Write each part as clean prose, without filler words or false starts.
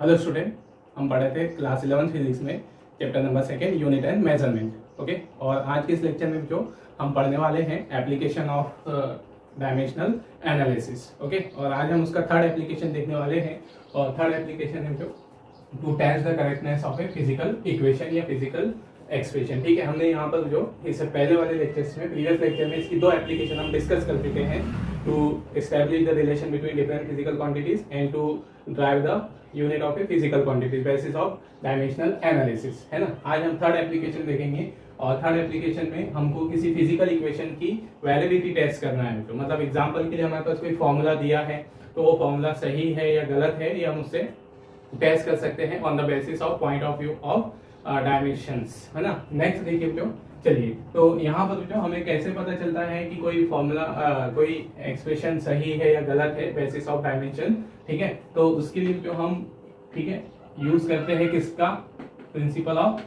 Hello student, हम पढ़े थे क्लास 11 फिजिक्स में chapter number 2 unit and measurement. Okay, और आज के इस लेक्चर में जो हम पढ़ने वाले हैं application of dimensional analysis. Okay, और आज हम उसका थर्ड एप्लीकेशन देखने वाले हैं। और थर्ड एप्लीकेशन है जो to test the correctness of a physical equation या फिजिकल एक्सप्रेशन। ठीक है, हमने यहाँ पर जो इससे पहले वाले लेक्चर्स में, प्रीवियस लेक्चर में इसकी दो एप्लीकेशन हम डिस्कस कर चुके हैं, to establish the relation between different physical quantities and to drive the unit of a physical quantities basis of dimensional analysis, है ना। आज हम थर्ड एप्लीकेशन देखेंगे और थर्ड एप्लीकेशन में हमको किसी फिजिकल इक्वेशन की वैलिडिटी टेस्ट करना है। तो मतलब एग्जांपल के लिए हमारे पास कोई फॉर्मूला दिया है, तो वो फॉर्मूला सही है या गलत है, या हम उससे टेस्ट कर सकते हैं on the basis of point of view of dimensions, है ना। नेक्स्ट देखिए जो, चलिए तो यहाँ पर जो हमें कैसे पता चलता है कि कोई फॉर्मूला कोई एक्सप्रेशन सही है या गलत है बेसिस ऑफ डायमेंशन। ठीक है, तो उसके लिए जो हम, ठीक है, यूज करते हैं किसका, प्रिंसिपल ऑफ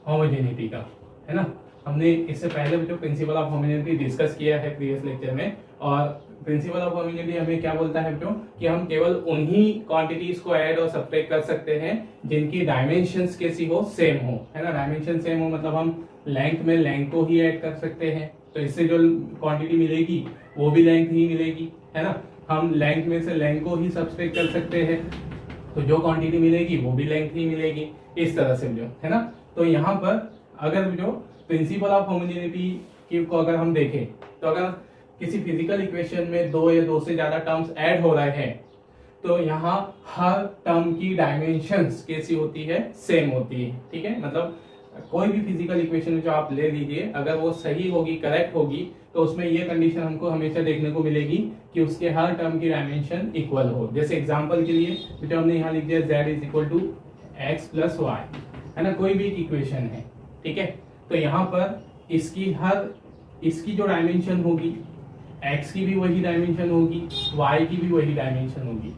होमोजेनिटी का, है ना। हमने इससे पहले जो प्रिंसिपल ऑफ होमोजेनिटी डिस्कस किया है प्रीवियस लेक्चर में, और प्रिंसिपल ऑफ होमोजेनिटी हमें क्या बोलता है जो कि हम केवल उन्हीं क्वांटिटीज को ऐड और सब्ट्रैक्ट कर सकते हैं जिनकी डायमेंशंस कैसी हो, सेम हो, है ना। डायमेंशन सेम हो मतलब हम लेंथ में लेंथ को ही ऐड कर सकते हैं, तो इससे जो क्वांटिटी मिलेगी वो भी लेंथ ही मिलेगी, है ना। हम लेंथ में से लेंथ को ही सब्ट्रैक्ट कर सकते हैं, तो जो क्वांटिटी मिलेगी वो भी लेंथ ही मिलेगी, इस तरह से जो, है ना। तो यहाँ पर अगर जो प्रिंसिपल ऑफ होमोजेनिटी को अगर हम देखें, तो अगर किसी फिजिकल इक्वेशन में दो या दो से ज्यादा टर्म्स ऐड हो रहे हैं, तो यहाँ हर टर्म की डायमेंशंस कैसी होती है, सेम होती है। ठीक है, मतलब कोई भी फिजिकल इक्वेशन जो आप ले लीजिए, अगर वो सही होगी, करेक्ट होगी, तो उसमें ये कंडीशन हमको हमेशा देखने को मिलेगी कि उसके हर टर्म की डायमेंशन इक्वल हो। जैसे एग्जांपल के लिए जो हमने यहाँ लिख दिया z is equal to x plus y, है ना, कोई भी इक्वेशन है। ठीक है, तो यहाँ पर इसकी जो डायमेंशन होगी, x की भी वही डायमेंशन होगी, y की भी वही डायमेंशन होगी।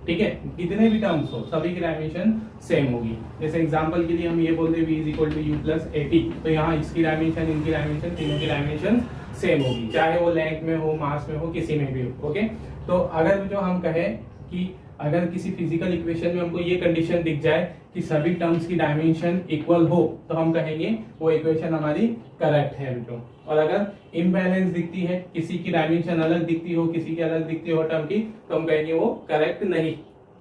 ठीक है, कितने भी टर्म्स हो सभी की डायमेंशन सेम होगी। जैसे एग्जांपल के लिए हम ये बोलते हैं v is equal to u plus 80, तो यहाँ इसकी डायमेंशन, इनकी डायमेंशन, तीनों की डायमेंशन सेम होगी, चाहे वो लेंथ में हो, मास में हो, किसी में भी हो। ओके, तो अगर जो हम कहें कि अगर किसी फिजिकल इक्वेशन में हमको ये कंडीशन दिख जाए कि सभी टर्म्स की डायमेंशन इक्वल हो, तो हम कहेंगे वो इक्वेशन हमारी करेक्ट है जो। और अगर इम्बैलेंस दिखती है, किसी की डायमेंशन अलग दिखती हो, किसी की अलग दिखती हो टर्म की, तो हम कहेंगे वो करेक्ट नहीं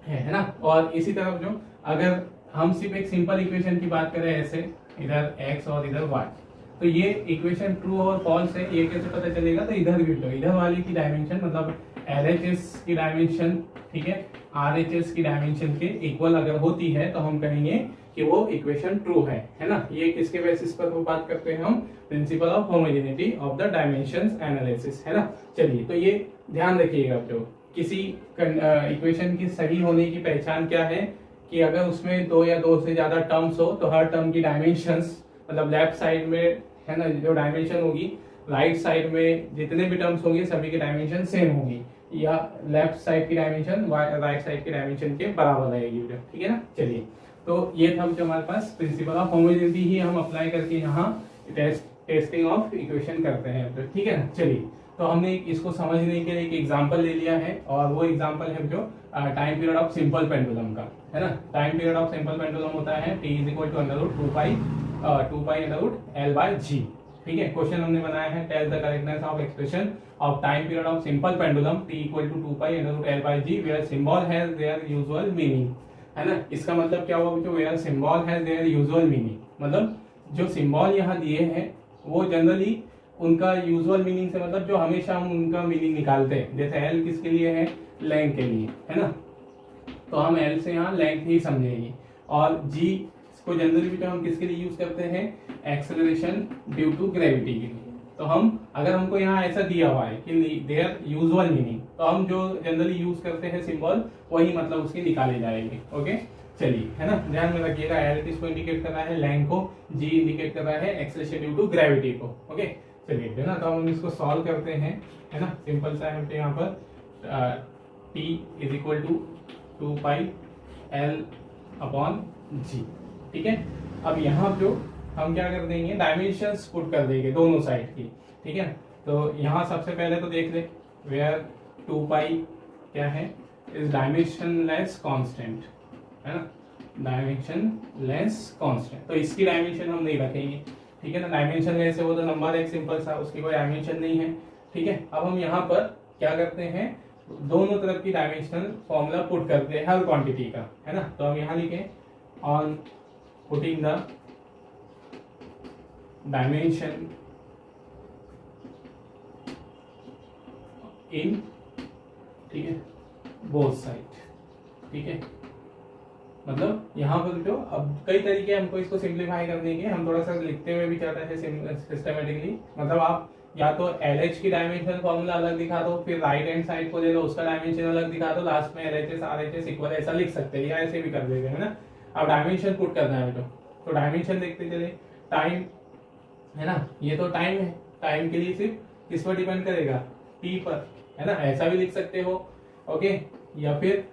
है ना। और इसी तरह जो अगर हम सिर्फ एक सिंपल इक्वेशन की बात करें, ऐसे इधर x और इधर y, तो ये इक्वेशन ट्रू और फॉल्स है, ये कैसे पता चलेगा, तो इधर भी तो इधर वाली की डायमेंशन मतलब LHS की डायमेंशन, ठीक है, RHS की डायमेंशन के इक्वल अगर होती है, तो हम कहेंगे कि वो इक्वेशन ट्रू है ना। ये किसके बेसिस पर वो बात करते हैं हम, principle of homogeneity of the dimensions analysis, है ना। चलिए, तो ये ध्यान रखिएगा जो किसी इक्वेशन की सही होने की पहचान क्या है, कि अगर उसमें दो या दो से ज्यादा टर्म्स हो, तो हर टर्म की डायमेंशंस, मतलब लेफ्ट साइड में, है ना, जो डायमेंशन होगी, राइट साइड में जितने भी टर्म्स होंगे सभी की डायमेंशन सेम होगी, या लेफ्ट साइड की डायमेंशन राइट साइड की डायमेंशन के बराबर रहेगी। ठीक है ना। चलिए, तो ये था जो हमारे पास प्रिंसिपल ऑफ होमोजेनिटी ही हम अप्लाई करके यहाँ टेस्टिंग ऑफ इक्वेशन करते हैं। तो ठीक है ना। चलिए, तो हमने इसको समझने के लिए एक एग्जांपल ले लिया है, और वो एग्जांपल है जो time period of simple pendulum का, है ना। Time period of simple pendulum होता है t is equal to under root 2 pi under root l by g। ठीक है, क्वेश्चन हमने बनाया है, tell the correctness of expression of time period of simple pendulum t equal to 2 pi under root l by g where symbol has their usual meaning, है ना। इसका मतलब क्या हुआ, जो where symbol has their usual meaning, मतलब जो symbol यहाँ दिए हैं वो जनरली उनका यूजुअल मीनिंग से, मतलब जो हमेशा हम उनका मीनिंग निकालते हैं। जैसे L किसके लिए है, लेंथ के लिए, है ना, तो हम L से यहाँ लेंथ ही समझेंगे। और G को जनरली भी जो हम किसके लिए यूज करते हैं, एक्सेलरेशन ड्यू टू ग्रेविटी के लिए। तो हम अगर हमको यहाँ ऐसा दिया हुआ है कि देयर यूजुअल मीनिंग, तो हम जो जनरली यूज करते हैं सिंबल, वही मतलब उसके निकाले जाएंगे। ओके, चलिए, है ना, ध्यान में रखिएगा। L किसको इंडिकेट कर रहा है, लेंथ को, G इंडिकेट कर रहा है एक्सेलरेशन ड्यू टू ग्रेविटी को। ओके, चलिए, है ना, तो हम इसको सॉल्व करते हैं, है ना। सिंपल सा है यहाँ पर t is equal to 2 pi l upon g। ठीक है, अब यहाँ जो हम क्या कर देंगे, डायमेंशंस पुट कर देंगे दोनों साइड की। ठीक है, तो यहाँ सबसे पहले तो देख ले वेयर 2 पाई क्या है, इज डायमेंशनलेस कांस्टेंट, है ना, डायमेंशन लेस कांस्टेंट, तो इसकी डायमेंशन हम नहीं रखेंगे, ठीक है ना। डायमेंशन लेस है वो तो नंबर एक सिंपल सा, उसकी कोई डायमेंशन नहीं है, ठीक है। अब हम यहाँ पर क्या करते हैं, दोनों तरफ की डायमेंशनल फॉर्मूला पुट करते हैं हर क्वांटिटी का, है ना। तो हम यहाँ लिखें on putting the dimension in, ठीक है, बोथ साइड, ठीक है। मतलब यहाँ पर जो अब कई तरीके हमको इसको सिंप्लीफाई करने के, हम थोड़ा सा लिखते हुए भी चाहते हैं सिस्टमेटिकली। मतलब आप या तो LH की डायमेंशनल फॉर्मूला अलग दिखा दो, फिर राइट हैंड साइड को ले लो, उसका डायमेंशन अलग दिखा दो, लास्ट में LHS RHS इक्वल ऐसा लिख सकते हैं, या ऐसे भी कर देते हैं ना। अब डायमेंशन पुट करना है तो डायमेंशन देखते चले। टाइम है ना, ये तो टाइम है, टाइम के लिए सिर्फ किस पर डिपेंड करेगा, T पर, है ना, ऐसा भी लिख सकते हो, ओके। या फिर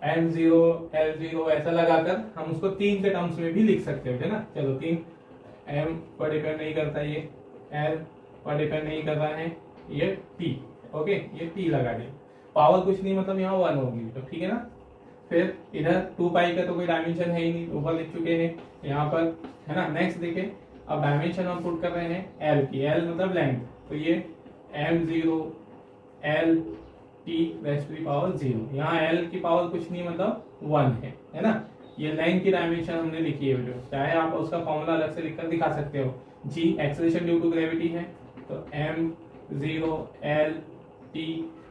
M0 L0 ऐसा लगाकर हम उसको 3 के टर्म्स में भी लिख सकते हो, है ना। चलो 3, M पर डिपेंड नहीं करता, ये L पर डिपेंड नहीं कर रहा है, ये T, ओके, ये T लगा दे, पावर कुछ नहीं, मतलब यहाँ 1 होगी, तो ठीक है ना। फिर इधर 2 पाई का तो कोई डायमेंशन है ही नहीं, ऊपर लिख चुके हैं यहाँ पर, है ना। नेक्स्ट देखिए, अब डायमेंशन हम पुट कर रहे हैं L की, L मतलब लेंथ, तो ये M0 L T रेस्ट की पावर 0, यहाँ L की पावर कुछ नहीं मतलब 1 है ना। ये लेंथ की डायमेंशन हमने लिखी है बेटो, चाहे आप उसका फॉर्मूला अलग से लिखकर दिखा सकते हो। G acceleration due to gravity है, तो M0 L T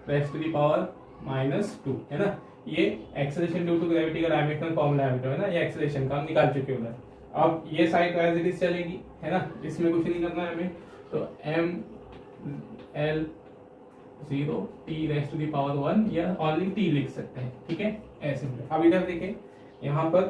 रेस्ट की पावर -2, है ना। ये एक्सेलरेशन ड्यू टू ग्रेविटी का डायमेंशनल फॉर्मूला है बेटो, है ना। ये एक्सेलरेशन का हम निकाल चुके हैं उधर। अब ये साइड एज इट इज चलेगी, है ना, इसमें कुछ नहीं करना है हमें, तो M0 T rest to the power 1 या ओनली T लिख सकते हैं, ठीक है, ऐसे। अब इधर देखें यहाँ पर,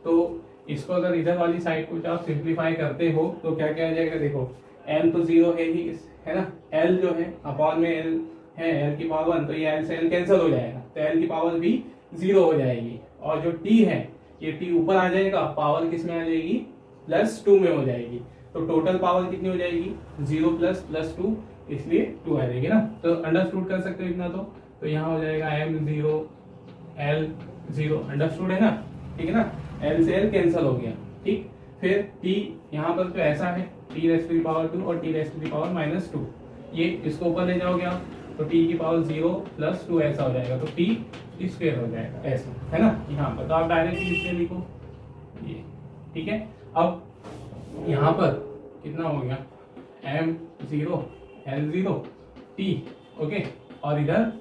तो इसको अगर इधर वाली साइड को आप सिंप्लीफाई करते हो तो क्या क्या आ जाएगा, देखो L तो 0 है ही, है ना। L जो है अपॉन में L है, L की पावर 1, तो ये L से L कैंसिल हो जाएगा, तो L की पावर भी 0 हो जाएगी, और जो T है ये T ऊपर आ जाएगा, पावर किस में आ जाएगी, +2 में हो जाएगी, तो टोटल पावर कितनी हो जाएगी, 0 + 2, इसलिए 2 आ जाएगी ना। तो अंडरस्टूड कर सकते हो इतना, तो यहाँ हो जाएगा M0 L0, अंडरस्टूड है ना, ठीक है ना। L से L कैंसिल हो गया, ठीक। फिर T यहाँ पर तो ऐसा है, T rest to the power 2 और T rest to the power -2, ये इसको ऊपर ले जाओगे आप, तो T की पावर 0 + 2 ऐसा हो जाएगा, तो T स्क्वायर हो जाएगा, ऐसा, है ना। यहाँ पर तो आप डायरेक्टली इसमें लिखो ये, ठीक है। अब यहाँ पर कितना हो गया, M0 L0 T, ओके। और इधर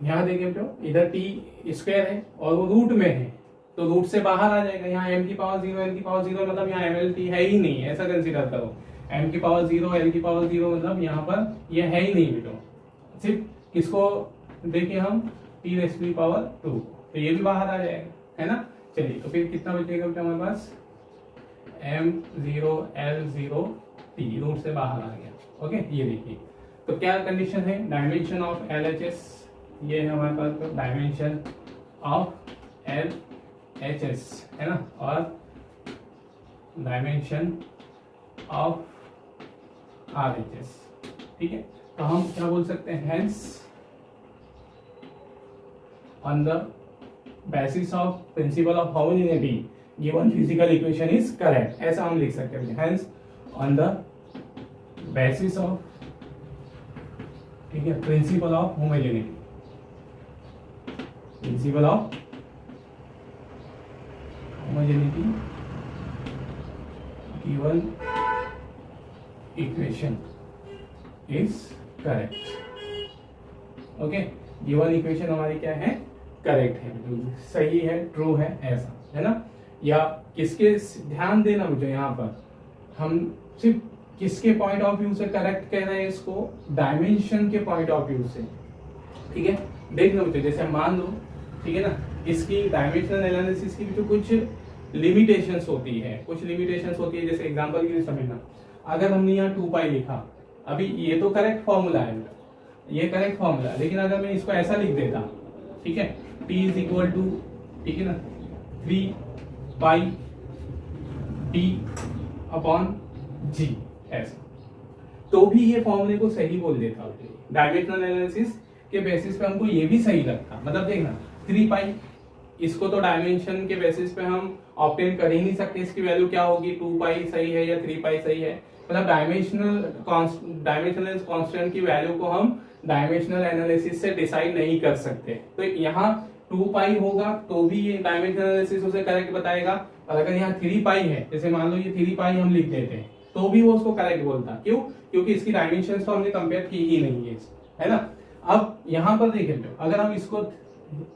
यहाँ देखें तो इधर T स्क्वायर है और वो रूट में है, तो रूट से बाहर आ जाएगा, यहाँ M की पावर 0 L की पावर 0, मतलब यहाँ MLT है ही नहीं, ऐसा कंसीडर करो। M की पावर 0 L की पावर 0 मतलब यहाँ पर ये है ही नहीं बेटो, सिर्फ किसको देखिए हम, T rest to the power 2, तो ये भी बाहर आ जाएगा, है ना। चलिए, तो फिर कितना बचेगा बेटा हमारे पास, M0 L0 T रूट से बाहर आ गया, ओके। ये देखिए, तो क्या कंडीशन है, डायमेंशन ऑफ LHS, ये है हमारे पास डायमेंशन ऑफ LHS, है ना, और डायमेंशन ऑफ RHS, ठीक है। तो हम क्या बोल सकते हैं, hence on the basis of principle of homogeneity given physical equation is correct, ऐसा हम लिख सकते हैं, hence on the basis of, ठीक है, principle of homogeneity, principle of homogeneity given equation is correct, okay. Given equation हमारी क्या है, करेक्ट है, सही है, ट्रू है, ऐसा, है ना। या किसके, ध्यान देना मुझे यहाँ पर, हम सिर्फ किसके पॉइंट ऑफ व्यू से करेक्ट कह रहे हैं इसको, डायमेंशन के पॉइंट ऑफ व्यू से, ठीक है। देखना मुझे, जैसे मान लो, ठीक है ना, इसकी डायमेंशनल एनालिसिस की भी तो कुछ लिमिटेशंस होती है, जैसे एग्जांपल के लिए समझना, अगर हमने यहाँ 2 पाई लिखा, अभी ये तो करेक्ट फॉर्मूला है, ये करेक्ट फॉर्मूला, लेकिन अगर मैं इसको ऐसा लिख देता, ठीक है, T इज इक्वल टू, ठीक है ना, 3 पाई T अपॉन G, ऐसा, तो भी ये फॉर्मूले को सही बोल देता, डायमेंशनल एनालिसिस के बेसिस पे हमको ये भी सही लगता। मतलब देखना, 3 पाई इसको तो डायमेंशन के बेसिस पे हम ऑब्टेन कर ही नहीं सकते इसकी वैल्यू क्या होगी, 2 पाई सही है या 3 पाई सही है। मतलब डायमेंशनल कांस्टेंट की वैल्यू को हम डायमेंशनल एनालिसिस से डिसाइड नहीं कर सकते। तो यहाँ 2 पाई होगा तो भी ये डायमेंशनल एनालिसिस उसे करेक्ट बताएगा, और अगर यहाँ 3 पाई है, जैसे मान लो ये 3 पाई हम लिख देते हैं, तो भी वो उसको करेक्ट बोलता। क्यों? क्योंकि इसकी डायमेंशन तो हमने कंपेयर की ही नहीं है ना। अब यहाँ पर देखें, अगर हम इसको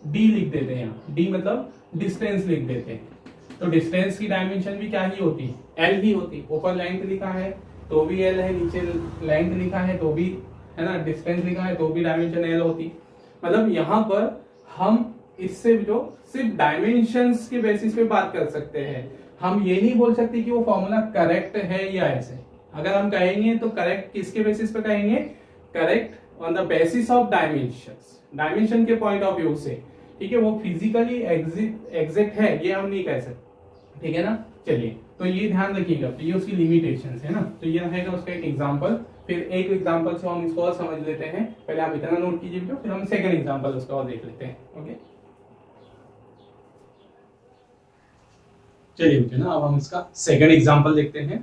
d लिख देते हैं, यहाँ d मतलब डिस्टेंस लिख देते हैं, तो डिस्टेंस की डायमेंशन भी क्या ही होती है, l ही होती। ऊपर लेंथ लिखा है तो भी l है, नीचे लेंथ लिखा है तो भी, है ना, डिस्टेंस लिखा है तो भी डायमेंशन l होती। मतलब यहाँ पर हम इससे जो सिर्फ डायमेंशंस के बेसिस पे बात कर सकते हैं, हम ये नहीं बोल सकते कि वो फॉर्मूला करेक्ट है या ऐसे। अगर हम कहेंगे तो करेक्ट किसके बेसिस पे कहेंगे, correct on the basis of dimensions, dimension के पॉइंट ऑफ व्यू से, ठीक है। वो फिजिकली एग्जैक्ट है ये हम नहीं कह सकते, ठीक है ना। चलिए, तो ये ध्यान रखिएगा, तो ये उसकी लिमिटेशंस है ना। तो ये रहेगा उसका एक एग्जांपल, फिर एक एग्जांपल से हम इसको और समझ लेते हैं। पहले आप इतना नोट कीजिए, फिर हम सेकंड एग्जांपल उसका और देख लेते हैं। ओके, चलिए बेटे ना, अब हम इसका सेकंड एग्जांपल देखते हैं,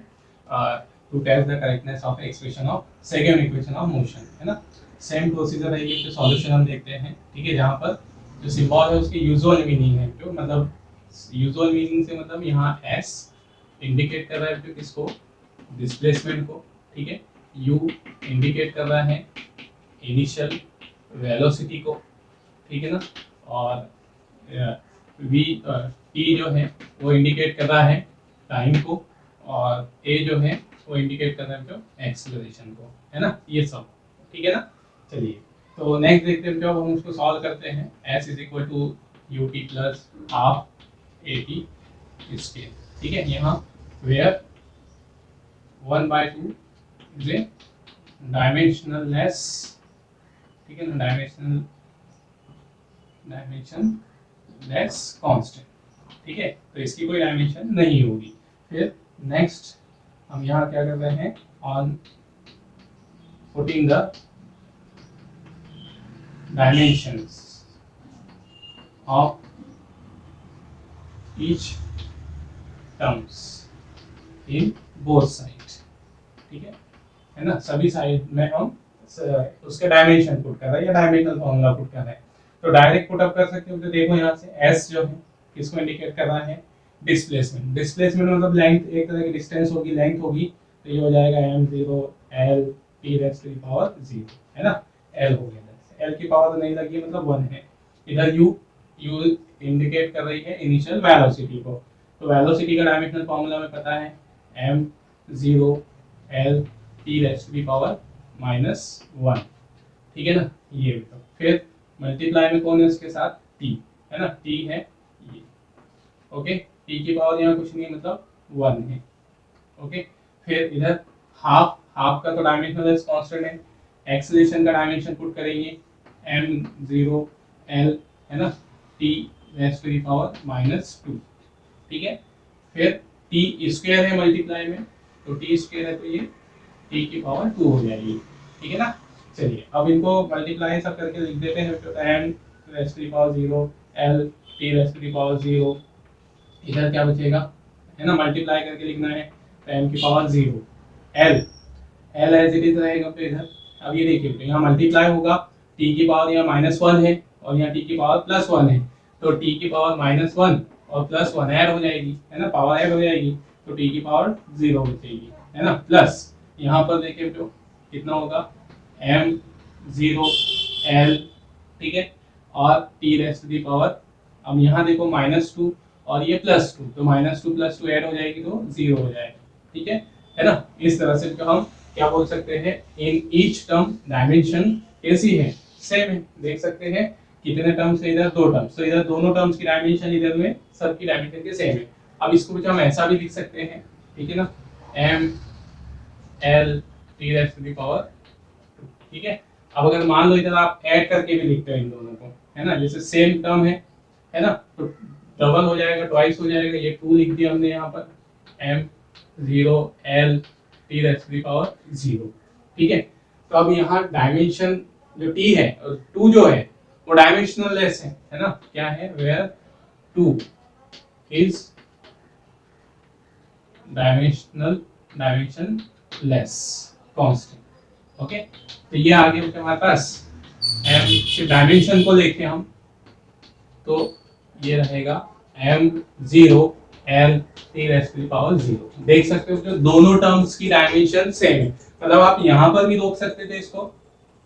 to test the correctness of expression of second equation of motion, है ना। सेम प्रोसीजर है ये, तो सॉल्यूशन हम देखते हैं, ठीक है। जहां पर जो सिंबल है उसकी यूजुअल मीनिंग है, जो मतलब यूजुअल मीनिंग से मतलब यहाँ s इंडिकेट कर रहा है किसको, डिस्प्लेसमेंट को, ठीक है। u इंडिकेट कर रहा है इनिशियल वेलोसिटी को, ठीक है ना। और v t जो है वो इंडिकेट कर रहा है टाइम को, और a जो है वो इंडिकेट कर रहा है जो एक्सेलरेशन को, है ना। ये सब ठीक है ना। चलिए, तो नेक्स्ट देखते हैं, जब हम उसको सॉल्व करते हैं, s is equal to u t plus half a t square, ठीक है। यहाँ वेयर 1/2 इज ए डायमेंशनलेस, ठीक है ना, डायमेंशनलेस कांस्टेंट, ठीक है। तो इसकी कोई डायमेंशन नहीं होगी। फिर नेक्स्ट हम यहाँ क्या कर रहे हैं, on putting the dimensions of each terms in both sides, ठीक है ना। सभी साइड में हम उसके डायमेंशन पुट कर रहे हैं या डायमेंशनल फॉर्मूला पुट कर रहे हैं। तो डायरेक्ट पुट अप कर सकते हो, तो देखो यहाँ से s जो है किसको इंडिकेट कर रहा है, डिस्प्लेसमेंट। डिस्प्लेसमेंट मतलब लेंथ, एक तरह की डिस्टेंस होगी, लेंथ होगी, तो ये हो जाएगा m0 l t raise to the power 0, है ना। l हो गया, l की पावर तो नहीं लगी, मतलब 1 है। इधर u इंडिकेट कर रही है इनिशियल वेलोसिटी को, तो वेलोसिटी का डायमेंशनल फॉर्मूला में पता है m0 l t raise to the power -1, ठीक है ना। ये तो फिर मल्टीप्लाई में कौन है उसके साथ, t, है ना, t है ये, ओके। t की पावर यहाँ कुछ नहीं, मतलब 1 है, ओके। फिर इधर हाफ का तो डायमेंशनल कांस्टेंट है, एक्सेलरेशन का डायमेंशन पुट करेंगे m0 l, है ना, t raise to the power -2, ठीक है। फिर t स्क्वायर है मल्टीप्लाई में, तो t स्क्वायर है तो ये t की पावर 2 हो जाएगी, ठीक है ना। चलिए, अब इनको मल्टीप्लाई सब करके लिख देते हैं, तो m raise to the power 0 l t raise to the power 0, इधर क्या बचेगा, है ना, मल्टीप्लाई करके लिखना है, तो m की power 0 l as it is रहेगा। तो इधर अब ये देखिए, तो यहाँ मल्टीप्लाई होगा, t की पावर यहाँ -1 है और यहाँ t की पावर +1 है, तो t की पावर -1 और +1 ऐड हो जाएगी, है ना, पावर ऐड हो जाएगी, तो t की पावर 0 बचेगी, है ना। प्लस यहाँ पर देखिए तो कितना होगा, m0 l, ठीक है, और t raise to the power, अब यहाँ देखो -2 और ये +2, तो -2 +2 ऐड हो जाएगी तो 0 हो जाएगा, ठीक है ना। इस तरह से जो हम क्या बोल सकते हैं, इन ईच टर्म डायमेंशन कैसी है, सेम है। देख सकते हैं कितने टर्म्स है, इधर 2 टर्म्स, तो इधर दोनों टर्म्स की डायमेंशन इधर में सबकी डायमेंशन के सेम है। अब इसको भी हम ऐसा भी लिख सकते हैं, ठीक है ना, m l t raise to the power 2, ठीक है। अब अगर मान लो इधर आप ऐड करके भी लिखते हो इन दोनों को, है ना, जैसे सेम टर्म है ना, तो डबल हो जाएगा, ट्वाइस हो जाएगा, ये 2 लिख दिया हमने यहाँ पर, m0 l t raise to the power 0, ठीक है। तो अब यहाँ डायमेंशन जो t है और 2 जो है वो डायमेंशनल लेस है ना, क्या है, where 2 is dimensionless constant। Okay, तो ये आगे बच्चे हमारे पास m के डायमेंशन को लेके हम, तो ये रहेगा m0 l t⁻0। देख सकते हो जो दोनों टर्म्स की डायमेंशन सेम है, मतलब आप यहाँ पर भी रोक सकते थे इसको,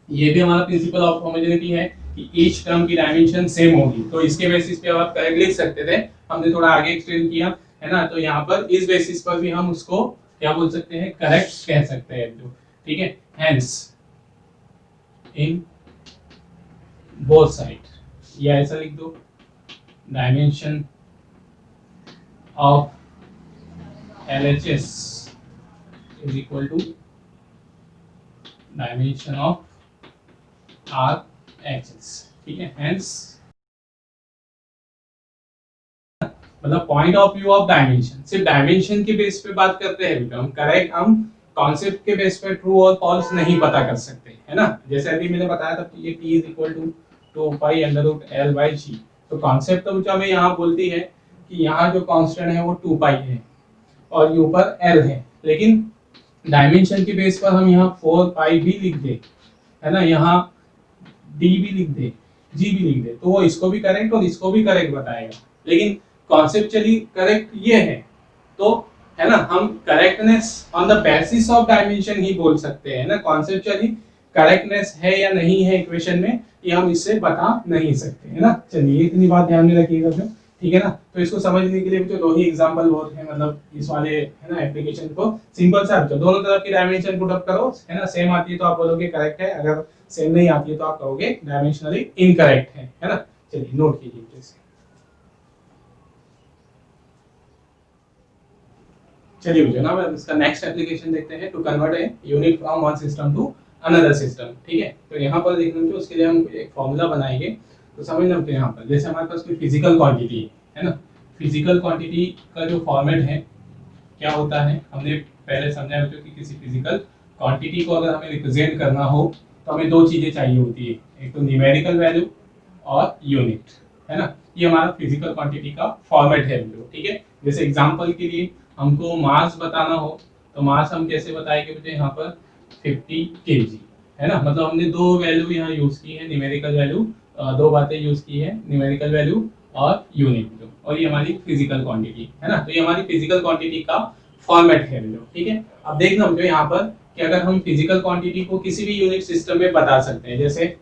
ये भी हमारा प्रिंसिपल ऑफ होमोजेनिटी है कि ईच टर्म की डायमेंशन सेम होगी, तो इसके बेसिस पे आप करेक्ट लिख सकते थे। हमने थोड़ा आगे एक्सटेंड किया है ना, तो यहाँ पर इस बेसिस पर भी हम उसको क्या बोल सकते हैं, करेक्ट कह सकते हैं, तो ठीक है। हेंस इन बोथ साइड, या ऐसा लिख दो, dimension of LHS is equal to dimension of RHS, ठीक है। हेंस मतलब point of view of dimension, सिर्फ डायमेंशन के बेस पे बात करते हैं हम करेक्ट, हम कॉन्सेप्ट के बेस पे ट्रू और फॉल्स नहीं पता कर सकते, है ना। जैसे अभी मैंने बताया था ये t is equal to 2π√L/g, तो कॉन्सेप्ट तो जो हमें यहाँ बोलती है कि यहाँ जो कांस्टेंट है वो 2π है और ये ऊपर L है, लेकिन डायमेंशन के बेस पर हम यहाँ 4π भी लिख दे, है ना, यहाँ d भी लिख दे, g भी लिख दे, तो वो इसको भी करेक्ट और इसको भी करेक्ट बताएगा, लेकिन कॉन्सेप्चुअली करेक्ट ये है, तो है ना, हम correctness on the basis of dimension ही बोल सकते हैं ना। कॉन्सेप्चुअली करेक्टनेस है या नहीं है इक्वेशन में, ये हम इससे बता नहीं सकते, है ना। चलिए इतनी बात ध्यान में रखिएगा जो, ठीक है ना। तो इसको समझने के लिए जो दो ही एग्जांपल बहुत है, मतलब इस वाले है ना एप्लीकेशन को सिंपल सा जो दोनों तरफ की डायमेंशन पुट अप करो, है ना, सेम आती है तो आप बोलोगे करेक्ट है, अगर सेम नहीं आती है तो आप कहोगे डायमेंशनली इनकरेक्ट है ना। चलिए नोट कीजिए जैसे, चलिए मुझे ना इसका नेक्स्ट एप्लीकेशन देखते हैं, to convert a unit from one system to another system, ठीक है। तो यहाँ पर देखना चाहिए, उसके लिए हम एक फॉर्मूला बनाएंगे, तो समझना कि यहाँ पर जैसे हमारे पास कोई फिजिकल क्वांटिटी है ना, फिजिकल क्वांटिटी का जो फॉर्मेट है क्या होता है, हमने पहले समझाया बच्चों कि किसी फिजिकल क्वांटिटी को अगर हमें रिप्रेजेंट करना हो तो हमें दो चीजें चाहिए होती है, एक तो न्यूमेरिकल वैल्यू और यूनिट, है ना। ये हमारा फिजिकल क्वांटिटी का फॉर्मेट है, ठीक है। जैसे एग्जांपल के लिए हमको मास बताना हो तो मास हम कैसे बताएंगे बच्चे, यहाँ पर 50 kg, है ना, मतलब हमने दो वैल्यू यहाँ यूज की है, न्यूमेरिकल वैल्यू, दो बातें यूज की है, न्यूमेरिकल वैल्यू और यूनिट, और ये हमारी फिजिकल क्वांटिटी है ना। तो ये हमारी फिजिकल क्वांटिटी का फॉर्मेट है, ठीक है। अब देखना मुझे यहाँ पर कि अगर हम फिजिकल क्वांटिटी को किसी भी यूनिट सिस्टम में बता सकते हैं, जैसे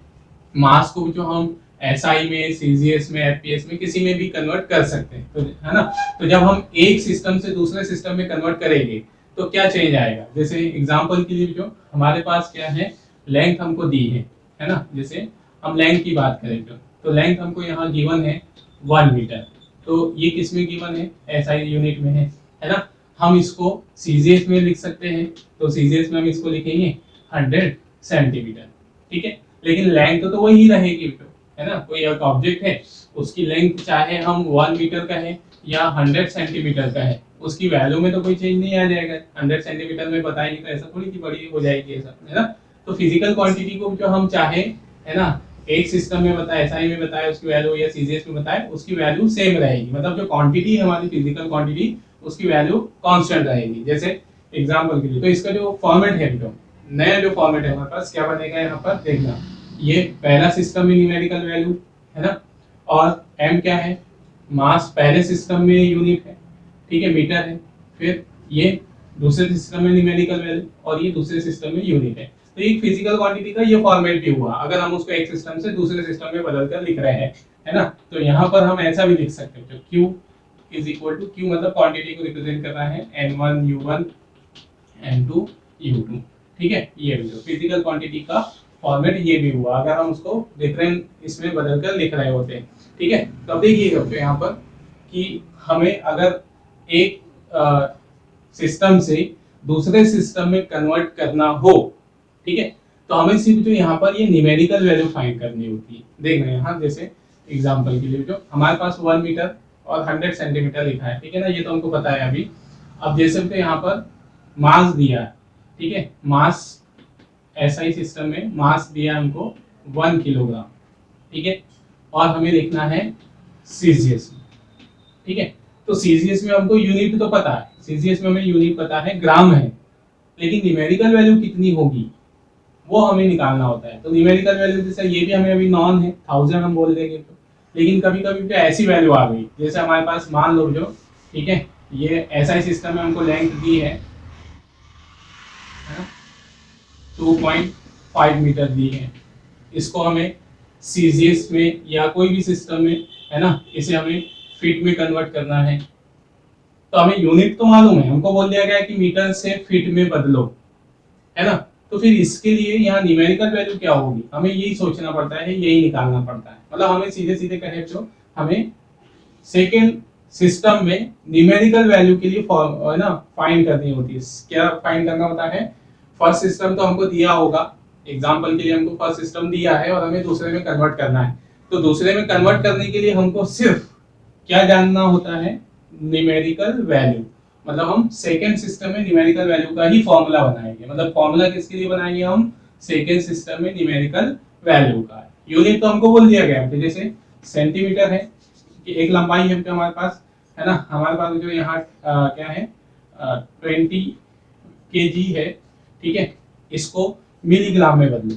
मास को जो हम SI में, CGS में, FPS में किसी में भी कन्वर्ट कर सकते हैं, तो है ना। तो जब हम एक सिस्टम से दूसरे सिस्टम में कन्वर्ट करेंगे तो क्या चेंज आएगा, जैसे एग्जांपल के लिए जो हमारे पास क्या है, लेंथ हमको दी है ना, जैसे हम लेंथ की बात करें तो लेंथ हमको यहाँ गिवन है 1 मीटर, तो ये किस में गिवन है, SI यूनिट में है ना। हम इसको CGS में लिख सकते हैं, तो CGS में हम इसको लिखेंगे 100 सेंटीमीटर, ठीक है। लेकिन लेंथ तो वही रहेगी, है ना। कोई एक ऑब्जेक्ट है, उसकी लेंथ चाहे हम 1 मीटर का है या 100 सेंटीमीटर का है, उसकी वैल्यू में तो कोई चेंज नहीं आ जाएगा। 100 सेंटीमीटर में बताएंगे तो ऐसा थोड़ी कि बड़ी हो जाएगी, ऐसा, है ना। तो फिजिकल क्वांटिटी को जो हम चाहे, है ना, एक सिस्टम में बताए, SI में बताए उसकी वैल्यू, या CGS में बताए उसकी वैल्यू सेम रहेगी, मतलब जो क्वांटिटी है हमारी फिजिकल क्वांटिटी उसकी वैल्यू कांस्टेंट रहेगी। जैसे एग्जांपल के लिए, तो इसका जो फॉर्मेट है, जो नया जो फॉर्मेट है हमारे पास, क्या बनेगा यहाँ पर देखना, ये पहला सिस्टम में न्यूमेरिकल वैल्यू है ना, और m क्या है, मास पहले सिस्टम में यूनिट है, ठीक है, मीटर है, फिर ये दूसरे सिस्टम में न्यूमेरिकल वैल्यू और ये दूसरे सिस्टम में यूनिट है। तो एक फिजिकल क्वांटिटी का ये फॉर्मेट भी हुआ, अगर हम उसको एक सिस्टम से दूसरे सिस्टम में बदल कर लिख रहे हैं, है ना। तो यहाँ पर हम ऐसा भी लिख सकते हैं, Q is equal to, Q मतलब क्वांटिटी को रिप्रेजेंट कर रहा है, N1 U1 N2 U2, ठीक है। ये फिजिकल क्वांटिटी का फॉर्मेट ये भी हुआ, अगर हम उसको डिफरेंट इसमें बदल कर लिख रहे होते हैं, ठीक है। तो अब देखिएगा तो यहाँ पर कि हमें अगर एक सिस्टम से दूसरे सिस्टम में कन्वर्ट करना हो, ठीक है, तो हमें सिर्फ जो यहाँ पर ये न्यूमेरिकल वैल्यू फाइंड करनी होती है। देखना यहाँ जैसे एग्जांपल के लिए जो हमारे पास 1 मीटर और 100 सेंटीमीटर लिखा है, ठीक है ना, ये तो हमको पता है अभी। अब जैसे तो यहाँ पर मास दिया है, ठीक है, मास SI सिस्टम में मास दिया हमको 1 किलोग्राम, ठीक है, और हमें लिखना है CGS में, ठीक है। तो सीजीएस में हमको यूनिट तो पता है, सीजीएस में हमें यूनिट पता है, ग्राम है, लेकिन न्यूमेरिकल वैल्यू कितनी होगी वो हमें निकालना होता है। तो न्यूमेरिकल वैल्यू जैसे ये भी हमें अभी नॉन है, 1000 हम बोल देंगे तो, लेकिन कभी कभी तो ऐसी वैल्यू आ गई, जैसे हमारे पास मान लो जो, ठीक है, ये एसआई सिस्टम में हमको लेंथ दी है 2.5 मीटर दी है, इसको हमें सीजीएस में या कोई भी सिस्टम में, है ना, इसे हमें फीट में कन्वर्ट करना है। तो हमें यूनिट तो मालूम है, हमको बोल दिया गया है कि मीटर से फीट में बदलो, है ना। तो फिर इसके लिए यहाँ न्यूमेरिकल वैल्यू क्या होगी, हमें यही सोचना पड़ता है, यही निकालना पड़ता है। मतलब हमें सीधे सीधे कहे तो हमें सेकेंड सिस्टम में न्यूमेरिकल वैल्यू के लिए है ना फाइंड करनी होती है। क्या फाइंड करना होता है, फर्स्ट सिस्टम तो हमको दिया होगा, एग्जांपल के लिए हमको फर्स्ट सिस्टम दिया है और हमें दूसरे में कन्वर्ट करना है। तो दूसरे में कन्वर्ट करने के लिए हमको सिर्फ क्या जानना होता है, न्यूमेरिकल वैल्यू। मतलब हम सेकेंड सिस्टम में न्यूमेरिकल वैल्यू का ही फॉर्मूला बनाएंगे। मतलब फॉर्मूला किसके लिए बनाएंगे हम, सेकेंड सिस्टम में न्यूमेरिकल वैल्यू का। यूनिट तो हमको बोल दिया गया है, जैसे सेंटीमीटर है कि एक लंबाई है हमारे पास, है ना, हमारे पास जो यहाँ क्या है 20 kg है, ठीक है, इसको मिलीग्राम में बदलो,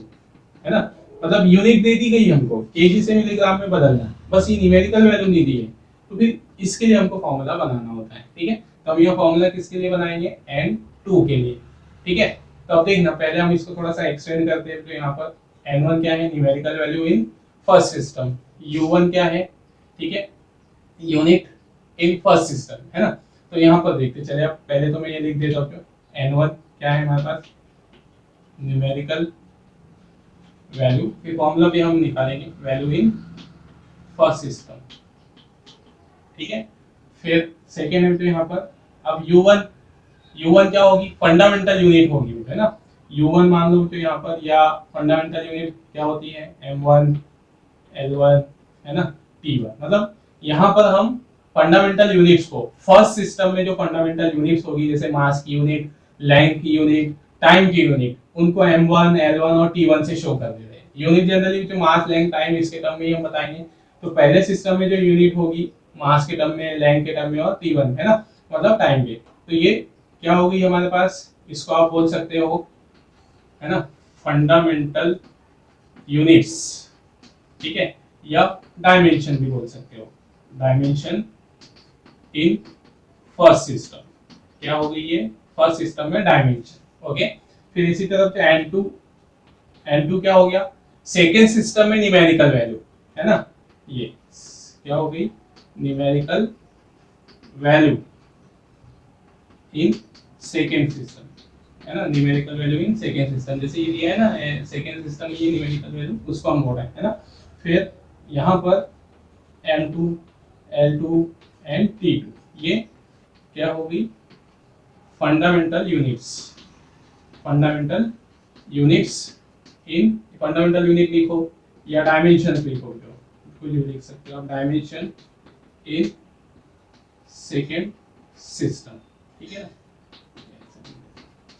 है ना। मतलब यूनिट दे दी गई हमको, केजी से मिलीग्राम में बदलना है, बस ये न्यूमेरिकल वैल्यू नहीं दी है। तो फिर इसके लिए हमको फॉर्मूला बनाना होता है, ठीक है। तो हम ये फॉर्मूला किसके लिए बनाएंगे, N2 के लिए, ठीक है। तो अब देखना, पहले हम इसको थोड़ा सा एक्सटेंड करते हैं। तो यहाँ पर N1 क्या है, numerical value in first system, U1 क्या है, ठीक है, यूनिट इन फर्स्ट सिस्टम, है ना। तो यहाँ पर देखते चले, अब पहले तो मैं ये लिख देता हूँ, N1 क्या है हमारे पास, न्यूमेरिकल वैल्यू, फिर फॉर्मूला भी हम निकालेंगे, वैल्यू इन फर्स्ट सिस्टम, ठीक है। फिर सेकेंड है तो यहाँ पर अब U1 क्या होगी, फंडामेंटल यूनिट होगी, है ना। U1 मान लो तो यहाँ पर, या फंडामेंटल यूनिट क्या होती है, M1 L1, है ना, T1। मतलब यहाँ पर हम फंडामेंटल यूनिट्स को, फर्स्ट सिस्टम में जो फंडामेंटल यूनिट्स होगी, जैसे मास की यूनिट, लेंथ की यूनिट, टाइम की यूनिट, उनको M1 L1 और T1 से शो कर देते हैं। यूनिट जनरली जो मास, लेंथ, टाइम, इसके टर्म में ही हम बताएंगे। तो पहले सिस्टम में जो यूनिट होगी मास के टर्म में, लेंथ के टर्म में और T1, है ना, मतलब टाइम के। तो ये क्या होगी हमारे पास, इसको आप बोल सकते हो, है ना, फंडामेंटल यूनिट्स, ठीक है, या डायमेंशन भी बोल सकते हो, डायमेंशन इन फर्स्ट सिस्टम। क्या हो गई ये, फर्स्ट सिस्टम में डायमेंशन, ओके। फिर इसी तरफ N2 क्या हो गया, सेकेंड सिस्टम में न्यूमेरिकल वैल्यू, है ना, ये क्या हो गई, numerical value in second system, है ना, numerical value in second system. जैसे ये दिया है ना सेकेंड सिस्टम में ये न्यूमेरिकल वैल्यू, उसको हम बोल रहे हैं, है ना। फिर यहाँ पर M2 L2 एंड T2, ये क्या होगी, fundamental units, fundamental units in, fundamental unit लिखो या डायमेंशन लिखो, जो कुछ भी लिख सकते हो आप, डायमेंशन इन सेकेंड सिस्टम, ठीक है।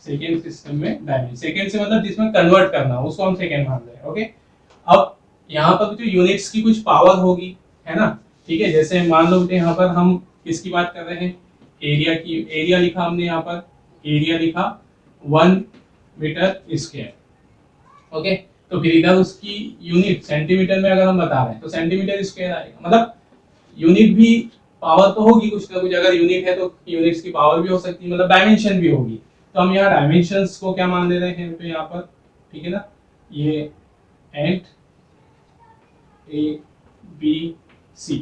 सेकेंड सिस्टम में डायमेंशन, सेकेंड से मतलब जिसमें कन्वर्ट करना हो उसको हम सेकेंड मान रहे हैं, ओके। अब यहाँ पर जो यूनिट्स की कुछ पावर होगी, है ना, ठीक है। जैसे मान लो यहाँ पर हम किसकी बात कर रहे हैं, एरिया की, एरिया लिखा हमने यहाँ पर, एरिया लिखा 1 मीटर स्क्वायर, ओके। तो फिर इधर उसकी यूनिट सेंटीमीटर में अगर हम बता रहे हैं तो सेंटीमीटर स्क्वायर आएगा। मतलब यूनिट भी, पावर तो होगी कुछ ना कुछ, अगर यूनिट है तो यूनिट्स की पावर भी हो सकती है, मतलब डायमेंशन भी होगी। तो हम यहाँ डायमेंशंस को क्या मान ले रहे हैं, तो यहाँ पर, ठीक है ना, ये and A B C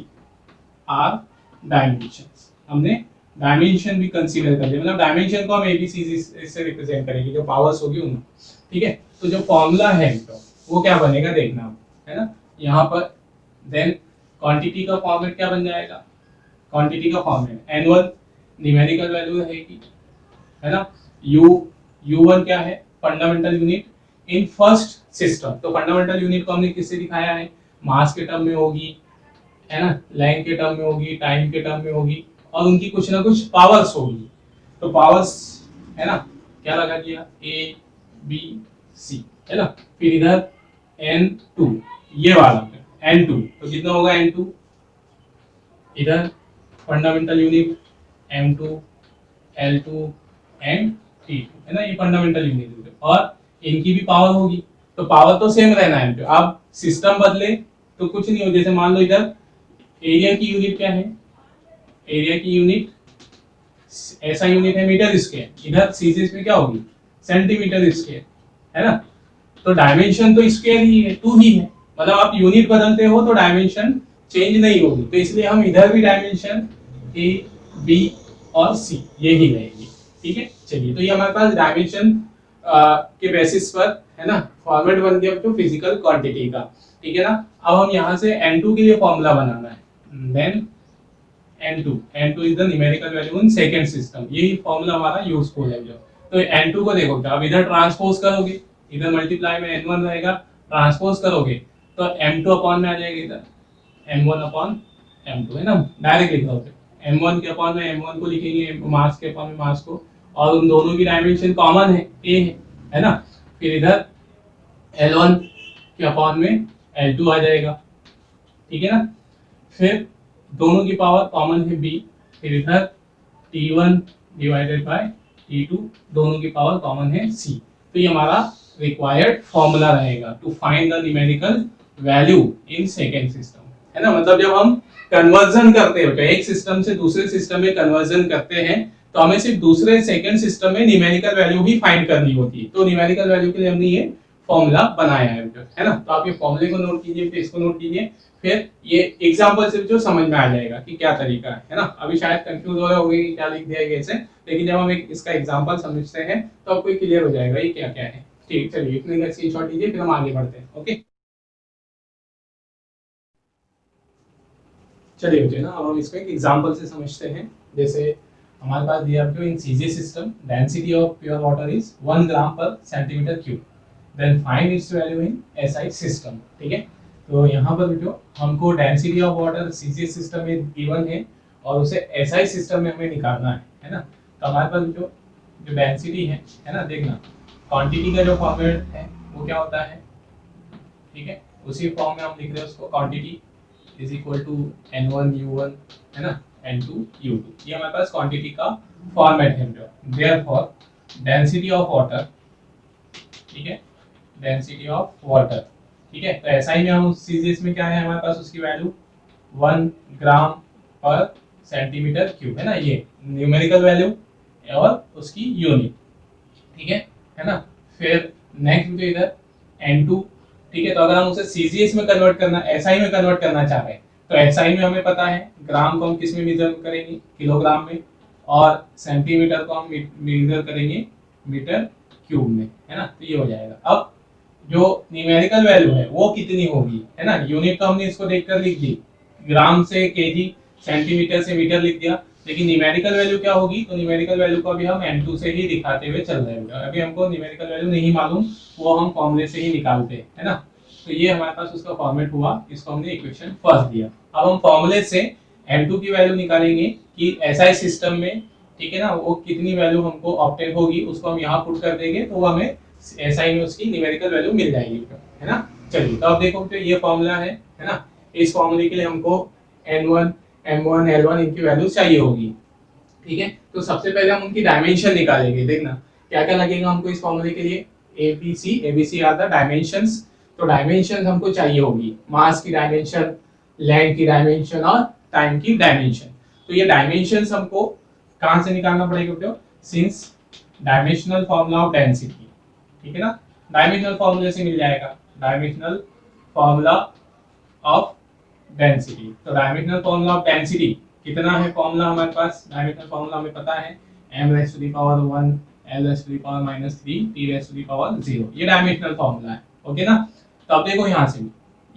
are dimensions, हमने डायमेंशन भी कंसीडर कर लिया। मतलब डायमेंशन को हम ABCD से रिप्रेजेंट करेंगे, जो पावर्स होगी उनको, ठीक है। तो जो फॉर्मूला है तो वो क्या बनेगा देखना, है ना। यहाँ पर देन क्वांटिटी का फॉर्मेट क्या बन जाएगा, क्वांटिटी का फॉर्मेट N1 न्यूमेरिकल वैल्यू रहेगी, है ना। U1 क्या है, fundamental unit in first system. तो फंडामेंटल यूनिट को हमने किससे दिखाया है, मास के टर्म में होगी, है ना, लेंथ के टर्म में होगी, टाइम के टर्म में होगी, और उनकी कुछ ना कुछ पावर्स होगी। तो पावर्स, है ना, क्या लगा दिया, A B C, है ना। फिर इधर N2, ये वाला N2, तो कितना होगा N2, इधर fundamental unit M2, L2 and T2 है ना, ये फंडामेंटल यूनिट और इनकी भी पावर होगी, तो पावर तो सेम रहना है। अब सिस्टम बदले तो कुछ नहीं हो, जैसे मान लो इधर एरिया की यूनिट क्या है, एरिया की यूनिट ऐसा यूनिट है मीटर स्क्वायर, इधर सीजीएस में क्या होगी सेंटीमीटर स्क्वायर है ना, तो डायमेंशन तो स्क्वायर ही है, 2 ही है, मतलब आप यूनिट बदलते हो तो डायमेंशन चेंज नहीं होगी, तो इसलिए हम इधर भी डायमेंशन ए बी और सी ये ही रहेगी। ठीक है, चलिए तो ये हमारे पास डायमेंशन के बेसिस पर है ना फॉर्मेट बन गया जो फिजिकल क्वांटिटी का। ठीक है ना, अब हम यहाँ से n2 के लिए फॉर्मूला बनाना है, then n2 is the numerical value in second system, यही फॉर्मूला हमारा यूजफुल है जो। तो n2 को देखो, अब इधर ट्रांसपोज करोगे, इधर मल्टीप्लाई में n1 रहेगा, ट्रांसपोज करोगे तो m2 अपॉन में आ जाएगा, इधर m1 अपॉन m2 है ना, डायरेक्ट लिख लो, m1 के अपॉन में m1 को लिखेंगे, मास के अपॉन में मास को, और उन दोनों की डायमेंशन कॉमन है a है ना, फिर इधर L1 के अपॉन में L2 आ जाएगा। ठीक है ना, फिर दोनों की पावर कॉमन है b, फिर इधर T1 डिवाइडेड बाय T2, दोनों की पावर कॉमन है c। तो ये हमारा रिक्वायर्ड फॉर्मूला रहेगा to find the numerical value in second system है ना, मतलब जब हम कन्वर्जन करते हो, एक सिस्टम से दूसरे सिस्टम में कन्वर्जन करते हैं तो हमें सिर्फ दूसरे सेकंड सिस्टम में न्यूमेरिकल वैल्यू ही फाइंड करनी होती है, तो न्यूमेरिकल वैल्यू के लिए हमने ये फॉर्मूला बनाया है ना। तो आप ये फॉर्मूले को नोट कीजिए, फिर इसको नोट कीजिए, फिर ये एग्जांपल से जो समझ में आ जाएगा कि क्या तरीका है ना। अभी शायद कंफ्यूज हो रहे होंगे कि क्या लिख दिया है कैसे, लेकिन जब हम इसका एग्जांपल समझते हैं तो आपको क्लियर हो जाएगा ये क्या क्या है। ठीक, चलिए इतने का स्क्रीनशॉट लीजिए, फिर हम आगे बढ़ते हैं। ओके, चलिए बच्चे ना, अब हम इसको एक एग्जांपल से समझते हैं। जैसे हमारे पास दिया है in CG system density of pure water is 1 gram per centimetre cube, then find its value in SI system. ठीक है, तो यहाँ पर जो हमको density of water CG system में गिवन है और उसे एसआई सिस्टम में हमें निकालना है ना। तो हमारे पास जो जो डेंसिटी है ना, देखना क्वांटिटी का जो फॉर्मेट है वो क्या होता है, ठीक है, उसी फॉर्म में हम लिख रहे हैं उसको, quantity is equal to n1 u1 है ना, n2 u2, ये हमारे पास क्वांटिटी का फॉर्मेट है जो। देयरफॉर डेंसिटी ऑफ वाटर, ठीक है, डेंसिटी ऑफ वाटर, ठीक है, तो एसआई में हम सीजीएस में क्या है हमारे पास, उसकी value 1 gram per centimetre cube है ना, ये न्यूमेरिकल वैल्यू और उसकी यूनिट। ठीक है ना, फिर नेक्स्ट जो इधर n2, ठीक है, तो अगर हम उसे सीजीएस में कन्वर्ट करना, एसआई में कन्वर्ट करना चाह रहे हैं तो एसआई में हमें पता है ग्राम को हम किस में मेजर करेंगे, किलोग्राम में, और सेंटीमीटर को हम मेजर करेंगे मीटर क्यूब में है ना, तो ये हो जाएगा। अब जो न्यूमेरिकल वैल्यू है वो कितनी होगी है ना, यूनिट तो हमने इसको देखकर लिख दी, ग्राम से केजी, सेंटीमीटर से मीटर लिख दिया, लेकिन न्यूमेरिकल वैल्यू क्या होगी, तो न्यूमेरिकल वैल्यू को अभी हम n2 से ही दिखाते हुए चल रहे हैं, अभी हमको न्यूमेरिकल वैल्यू नहीं मालूम, वो हम फॉर्मूले से ही निकालते हैं है ना। तो ये हमारे पास उसका फॉर्मेट हुआ, इसको हमने इक्वेशन फर्स्ट दिया। अब हम फॉर्मूले से n2 की वैल्यू निकालेंगे कि एसआई सिस्टम में, ठीक है ना, वो कितनी वैल्यू हमको ऑब्टेन होगी, उसको हम यहाँ पुट कर देंगे तो वो हमें एसआई में उसकी न्यूमेरिकल वैल्यू मिल जाएगी है ना। चलिए तो अब देखो तो ये फॉर्मूला है ना, इस फॉर्मूले के लिए हमको n1 m1 l1 इनकी वैल्यू चाहिए होगी। ठीक है, तो सबसे पहले हम उनकी डायमेंशन निकालेंगे, देखना क्या क्या लगेगा हमको इस फॉर्मूले के लिए, एबीसी आर द डायमेंशंस। तो डायमेंशन हमको चाहिए होगी, मास की डायमेंशन, लेंथ की डायमेंशन और टाइम की डायमेंशन। तो ये डायमेंशंस हमको कहां से निकालना पड़ेगा बेटा, since dimensional formula of density, ठीक है ना, डायमेंशनल फॉर्मूले से मिल जाएगा, डायमेंशनल फॉर्मूला ऑफ डेंसिटी। तो डायमेंशनल फॉर्मूला ऑफ डेंसिटी कितना है, फॉर्मूला हमारे पास, डायमेंशनल फॉर्मूला हमें पता है m raised to the power 1 l raised to the power -3 t raised to the power 0, ये डायमेंशनल फॉर्मूला है। ओके ना, तो अब देखो यहाँ से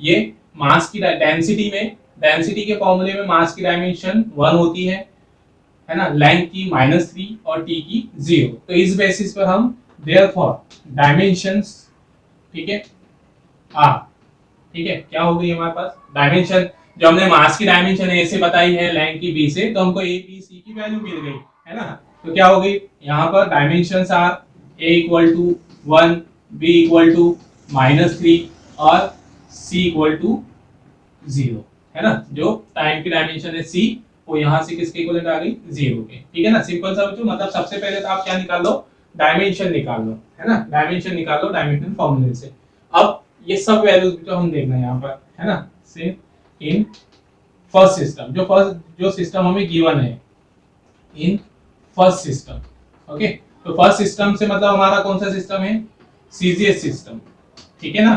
ये मास की डेंसिटी में, डेंसिटी के फॉर्मूले में मास की डायमेंशन 1 होती है ना, लेंथ की -3 और t की 0। तो इस बेसिस पर हम देयरफॉर डायमेंशंस, ठीक है, ठीक है, क्या हो गई हमारे पास डायमेंशन, जो हमने मास की डायमेंशन ए से बताई है, लेंथ की बी से, तो हमको ए बी सी की वैल्यू मिल गई है ना। तो क्या हो गई यहाँ पर dimensions are a equal to 1, b equal to -3 और सी इक्वल टू 0 है ना। जो टाइम की डायमेंशन है सी वो यहाँ से किसके इक्वलेंट आ गई, 0 के। ठीक है ना, सिंपल सा बच्चों। मतलब सबसे पहले तो आप क्या निकाल लो, डायमेंशन निकाल लो, है ना, डायमेंशन निकाल लो डायमेंशनल फॉर्मूले से। अब ये सब वैल्यूज जो हम देखना है यहाँ पर, है ना, से इन फर्स्ट सिस्टम, जो सिस्टम हमें गिवन है इन फर्स्ट सिस्टम। ओके, तो फर्स्ट सिस्टम से मतलब हमारा कौन सा सिस्टम है, सीजीएस सिस्टम। ठीक है ना।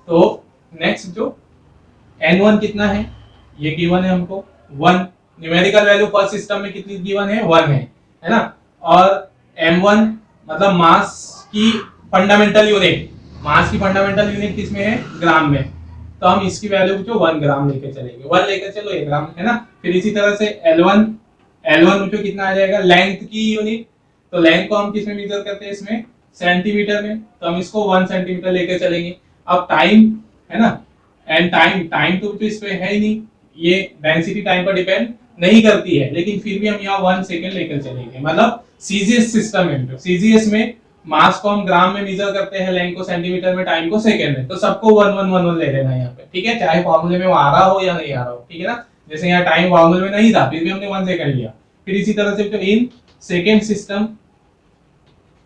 तो नेक्स्ट जो n1 कितना है, ये गिवन है हमको 1, न्यूमेरिकल वैल्यू फर्स्ट सिस्टम में कितनी गिवन है, 1 है ना। और m1 मतलब मास की फंडामेंटल यूनिट, मास की फंडामेंटल यूनिट किसमें है, ग्राम में। तो हम इसकी वैल्यू जो 1 ग्राम लेके चलेंगे, 1 लेकर चलो 1 ग्राम, है ना। फिर इसी तरह से L1 जो कितना आ जाएगा, लेंथ की यूनिट। तो लेंथ को हम किस में मेजर करते हैं, इसमें सेंटीमीटर में, तो हम इसको 1 सेंटीमीटर लेकर चलेंगे। अब टाइम, है ना, एंड टाइम तो इस पे है ही नहीं, ये डेंसिटी टाइम पर डिपेंड नहीं करती है, लेकिन फिर भी हम यहाँ 1 सेकेंड लेकर चलेंगे। मतलब सीजीएस सिस्टम में, सीजीएस में मास को हम ग्राम में मेजर करते हैं, लेंथ को सेंटीमीटर में, टाइम को सेकंड में। तो सबको 1 1 1 1 ले लेना है यहाँ पे। ठीक है, चाहे फॉर्मूले में वो आ रहा हो या नहीं आ रहा हो। ठीक है ना, जैसे यहाँ टाइम फॉर्मूले में नहीं था, फिर भी हमने 1 सेकंड लिया। फिर इसी तरह से जो इन सेकेंड सिस्टम,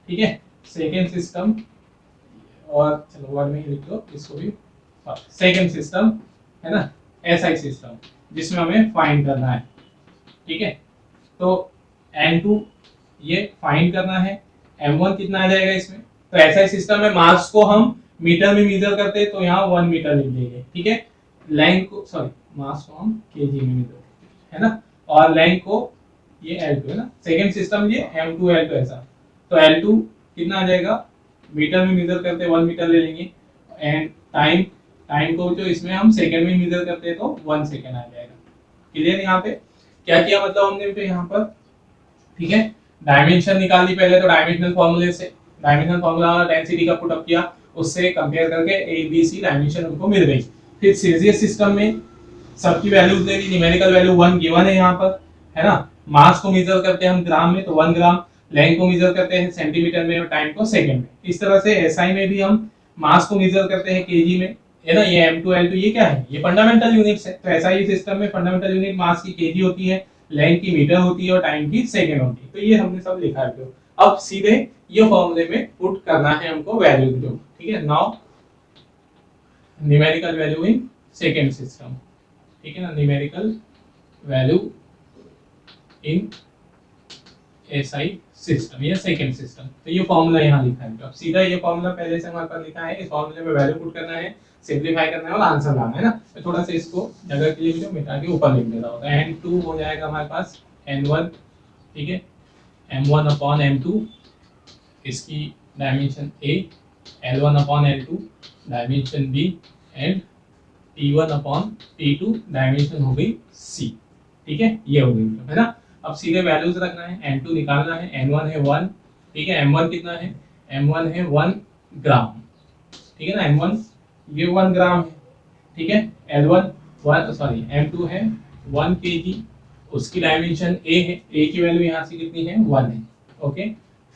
ठीक है, सेकेंड सिस्टम, और चलो वर्ड में ही लिख लो इसको भी, सेकेंड सिस्टम, है ना, एसआई सिस्टम, जिसमें हमें फाइंड करना है। ठीक है, तो n2 ये फाइंड करना है, m1 कितना आ जाएगा इसमें। तो एसआई सिस्टम में मास को हम मीटर में मेजर करते हैं, तो यहाँ 1 मीटर लिख देंगे। ठीक है, लेंथ को, सॉरी, मास को हम केजी में मेजर करते हैं, है ना, और लेंथ को ये L2 है ना, सेकेंड सिस्टम ये m2 L2 ऐसा। तो L2 कितना आ जाएगा, मीटर में मेजर करते हैं 1 मीटर ले लेंगे, एंड टाइम को जो इसमें हम सेकंड में मेजर करते हैं तो 1 सेकंड आ जाएगा। क्लियर, यहाँ पे क्या किया, मतलब हमने तो यहाँ पर, ठीक है, डायमेंशन निकाल दी पहले। तो डायमेंशनल फॉर्मूले से, डायमेंशनल फॉर्मूला डेंसिटी का पुट अप किया, उससे कंपेयर करके ए बी सी डायमेंशन उनको मिल गई। फिर सीजीएस सिस्टम में सबकी वैल्यूज दे दी, न्यूमेरिकल वैल्यू 1 गिवन है यहाँ पर, है ना। मास को मेजर करते हैं हम ग्राम में, तो 1 ग्राम, लेंथ को मेजर करते हैं सेंटीमीटर में, और टाइम को सेकंड में। इस तरह से एसआई में भी हम मास को मेजर करते हैं केजी में, है ना। ये m2 L2 ये क्या है, ये फंडामेंटल यूनिट्स है। तो एसआई सिस्टम में फंडामेंटल यूनिट मास की केजी होती है, लेंथ की मीटर होती है, और टाइम की सेकंड होती है। तो ये हमने सब लिखा है। अब सीधे ये फॉर्मूले में पुट करना है हमको वैल्यू जो, ठीक है। Now numerical value in second system, ठीक है ना, numerical value in SI system या सेकंड सिस्टम। तो ये फॉर्मूला यहाँ लिखा है। तो अब सीधा ये फॉर्मूला पहले से हमारे पास लिखा है, इस फॉर्मूले में वैल्यू पुट करना है, सिंपलीफाई करना है और आंसर लाना है ना। तो थोड़ा सा इसको जगह के लिए जो मिटा के ऊपर लिख देना होगा। n2 हो जाएगा हमारे पास n1, ठीक है, m1 अपॉन m2, इसकी dimension a, l1 upon l2 dimension b, and t1 upon t2 dimension हो गई c। ठीक है, ये हो गई, है ना। अब सीधे वैल्यूज रखना है, n2 निकालना है, n1 है 1, ठीक है, m1 कितना है, m1 है 1 ग्राम, ठीक है ना, m1 ये 1 ग्राम है, ठीक है। m2 है 1 kg, उसकी डायमेंशन a है, a की वैल्यू यहाँ से कितनी है, 1 है, ओके।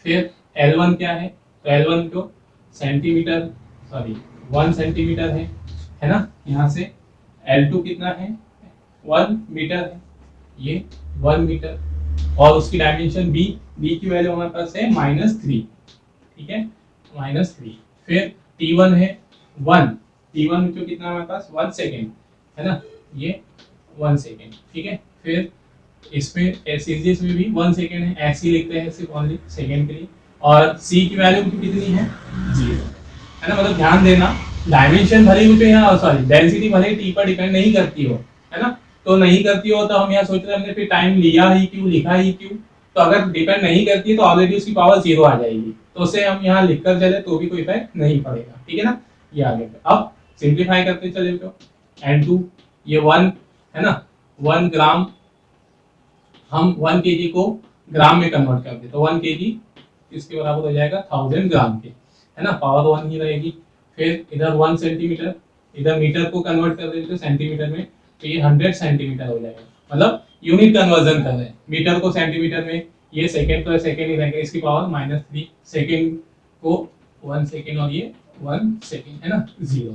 फिर L1 क्या है, तो L1 को सेंटीमीटर, 1 सेंटीमीटर है ना, यहाँ से। L2 कितना है, 1 मीटर है, ये 1 मीटर, और उसकी डायमेंशन b की वैल्यू हमारे पास है -3, ठीक है, -3। फिर T1 है 1, T1 जो कितना हमारे पास 1 सेकेंड, है ना, ये 1 सेकेंड, ठीक है। फिर इसमें सीजीएस में भी 1 सेकेंड है, ऐसे ही लिखते हैं सिर्फ ओनली सेकेंड के लिए। और c की वैल्यू कितनी है, 0, है ना। मतलब ध्यान देना, डायमेंशन भले ही यहाँ डेंसिटी भले ही t पर डिपेंड नहीं करती हो, है ना। तो नहीं करती हो तो हम यहाँ सोच रहे हैं हमने फिर टाइम लिया ही क्यों, लिखा ही क्यों। तो अगर डिपेंड नहीं करती है तो ऑलरेडी उसकी पावर 0 आ जाएगी, तो उसे हम यहाँ लिख कर चले तो भी कोई इफेक्ट नहीं पड़ेगा, ठीक है ना। ये आगे अब सिंप्लीफाई करते चले तो n2 ये 1 है ना, 1 ग्राम, हम 1 kg को ग्राम में कन्वर्ट कर दे तो 1 kg इसके बराबर हो जाएगा 1000 ग्राम के, है ना, पावर 1 ही रहेगी। फिर इधर 1 सेंटीमीटर, इधर मीटर को कन्वर्ट कर देते सेंटीमीटर में, तो ये 100 सेंटीमीटर हो जाएगा। मतलब यूनिट कन्वर्जन कर रहे हैं, मीटर को सेंटीमीटर में, ये सेकंड तो सेकंड ही रहेगा, इसकी पावर -3, सेकंड को 1 सेकंड और ये 1 सेकंड, है ना, 0,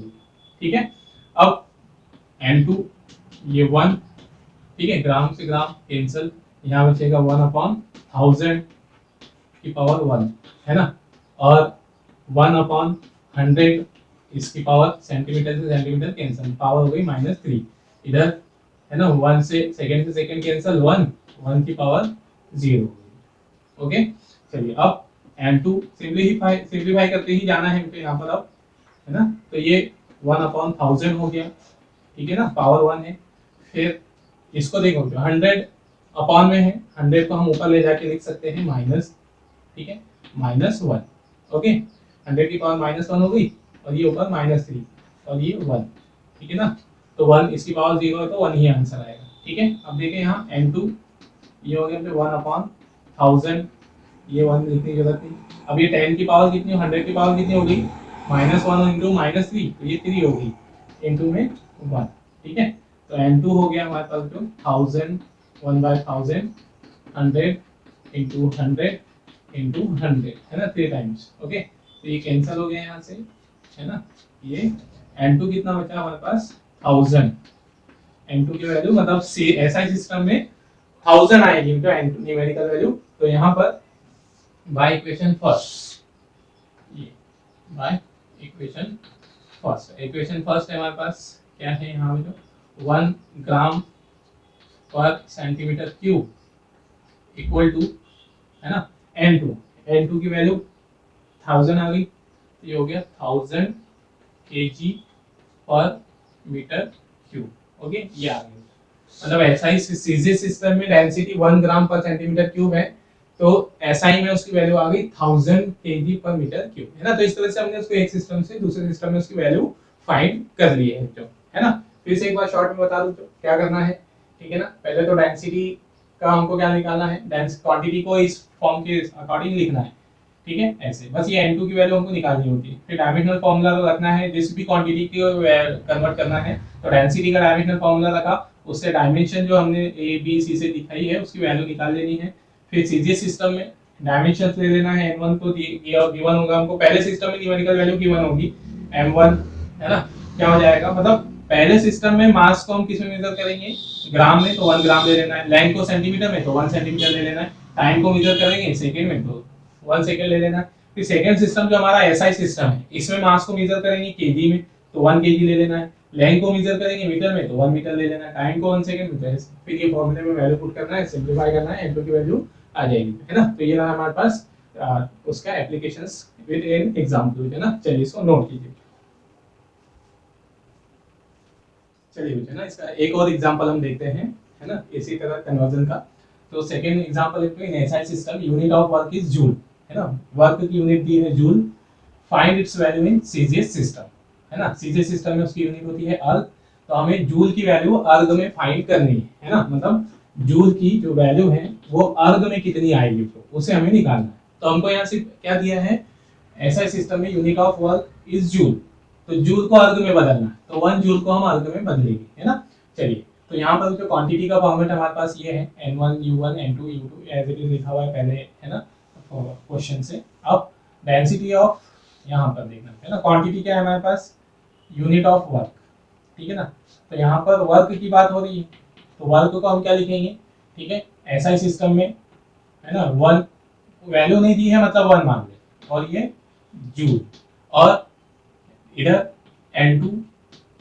ठीक है। अब n2 ये 1, ठीक है, ग्राम से ग्राम कैंसिल, यहाँ बचेगा 1/1000 की पावर 1 है ना, और 1/100 इसकी पावर सेंटीमीटर से सेंटीमीटर कैंसिल, पावर हो गई -3 इधर है ना, 1 से सेकंड कैंसिल, 1 की पावर 0। ओके, चलिए अब m2 सिंप्लीफाई करते ही जाना है हमको यहाँ पर अब, है ना, तो ये 1/1000 हो गया, ठीक है ना, पावर 1 है। फिर इसको देखो 100 अपॉन में है, 100 को हम ऊपर ले जाके लिख सकते हैं माइनस, ठीक है, -1। ओके, 100 की पावर -1 हो गई, और ये ऊपर -3 और ये 1, ठीक है ना, तो 1 इसकी पावर 0 है तो 1 ही आंसर आएगा। ठीक है, अब देखें यहाँ m2 ये हो गया 1/1000, ये 1 लिखने की जरूरत नहीं। अब ये 10 की पावर कितनी, 100 की पावर कितनी होगी, -1 इंटू -3, तो ये 3 होगी, इंटू में 1, ठीक है, तो m2 हो गया हमारे पास जो 1000, 1/1000, 100 इंटू 100 इंटू 100 है ना, 3 टाइम्स। ओके, तो ये कैंसिल हो गया यहाँ से, है ना, ये m2 कितना बचा हमारे पास 1000, m2 की वैल्यू मतलब ऐसा सिस्टम में 1000 आएगी इनका न्यूमेरिकल वैल्यू, तो यहाँ पर बाय इक्वेशन फर्स्ट, ये बाय इक्वेशन फर्स्ट है हमारे पास क्या है यहाँ पे, जो 1 gram per centimetre cube equal to, है ना, n2 की वैल्यू 1000 आ गई, तो ये हो गया 1000 kg पर मीटर क्यूब। ओके, ये आ गया, मतलब ऐसा ही सीधे सिस्टम में density 1 gram per centimetre cube है, तो एसआई में उसकी वैल्यू आ गई 1000 kg पर मीटर क्यूब, है ना, तो इस तरह से हमने उसको एक सिस्टम से दूसरे सिस्टम में उसकी वैल्यू फाइंड कर ली है, जो है ना। फिर से एक बार शॉर्ट में बता दूं तो क्या करना है, ठीक है ना, पहले तो डेंसिटी का हमको क्या निकालना है, क्वांटिटी को इस फॉर्म के अकॉर्डिंग लिखना है, ठीक है, ऐसे बस ये n2 की वैल्यू हमको निकालनी होती है। फिर डायमेंशनल फार्मूला तो रखना है, जिस भी क्वांटिटी को कन्वर्ट करना है, तो डेंसिटी का डायमेंशनल फार्मूला रखा, उससे डायमेंशन जो हमने a b c से दिखाई है उसकी वैल्यू निकाल लेनी है। फिर सीधे सिस्टम में डायमेंशन ले लेना है, n1 को गिवन होगा हमको, पहले सिस्टम में न्यूमेरिकल वैल्यू गिवन होगी m1, है ना, क्या हो जाएगा, मतलब पहले सिस्टम में मास को हम किस में मेजर करेंगे, ग्राम में, तो 1 ग्राम ले लेना है, लेंथ को सेंटीमीटर में, तो 1 सेंटीमीटर ले लेना है, टाइम को मेजर करेंगे सेकंड में, तो 1 सेकंड ले लेना है। फिर सेकंड सिस्टम जो हमारा एसआई सिस्टम है, इसमें मास को मेजर करेंगे केजी में, तो 1 केजी ले लेना है, लेंथ को मेजर करेंगे मीटर में, तो 1 मीटर ले लेना है, टाइम को 1 सेकंड में, फिर ये फॉर्मूले में वैल्यू पुट करना है, सिंपलीफाई करना है, n2 की वैल्यू आ जाएगी, है ना। तो ये रहा हमारे पास उसका एप्लीकेशंस विद एन एग्जांपल, है ना। चलिए इसको नोट कीजिए। चलिए बच्चों ना, इसका एक और एग्जांपल हम देखते हैं, है ना, इसी तरह कन्वर्जन का। तो सेकंड एग्जांपल है, इन SI system unit of work is joule, है ना, वर्क की यूनिट दी है joule, find its value in CGS system, है ना, सीजीएस सिस्टम में उसकी यूनिट होती है अर्ग, तो हमें जूल की वैल्यू अर्ग में फाइंड करनी है ना, मतलब जूल की जो वैल्यू है वो अर्ग में कितनी आएगी, तो उसे हमें निकालना है। तो हमको यहाँ से क्या दिया है, एसआई सिस्टम में unit of work is joule, तो जूल को अर्ग में बदलना है, तो 1 जूल को हम अर्ग में बदलेंगे, है ना। चलिए, तो यहाँ पर जो क्वांटिटी का फॉर्मेट हमारे पास ये है n1 u1 n2 u2 as it is लिखा हुआ है पहले, है ना, क्वेश्चन से। अब डेंसिटी ऑफ यहाँ पर देखना है ना, क्वांटिटी क्या है हमारे पास, यूनिट ऑफ वर्क, ठीक है ना, तो यहाँ पर वर्क की बात हो रही है, तो वर्क को हम क्या लिखेंगे, ठीक है, एसआई सिस्टम में, है ना, 1 वैल्यू नहीं दी है मतलब 1 मान ले, और ये जूल, और इधर n2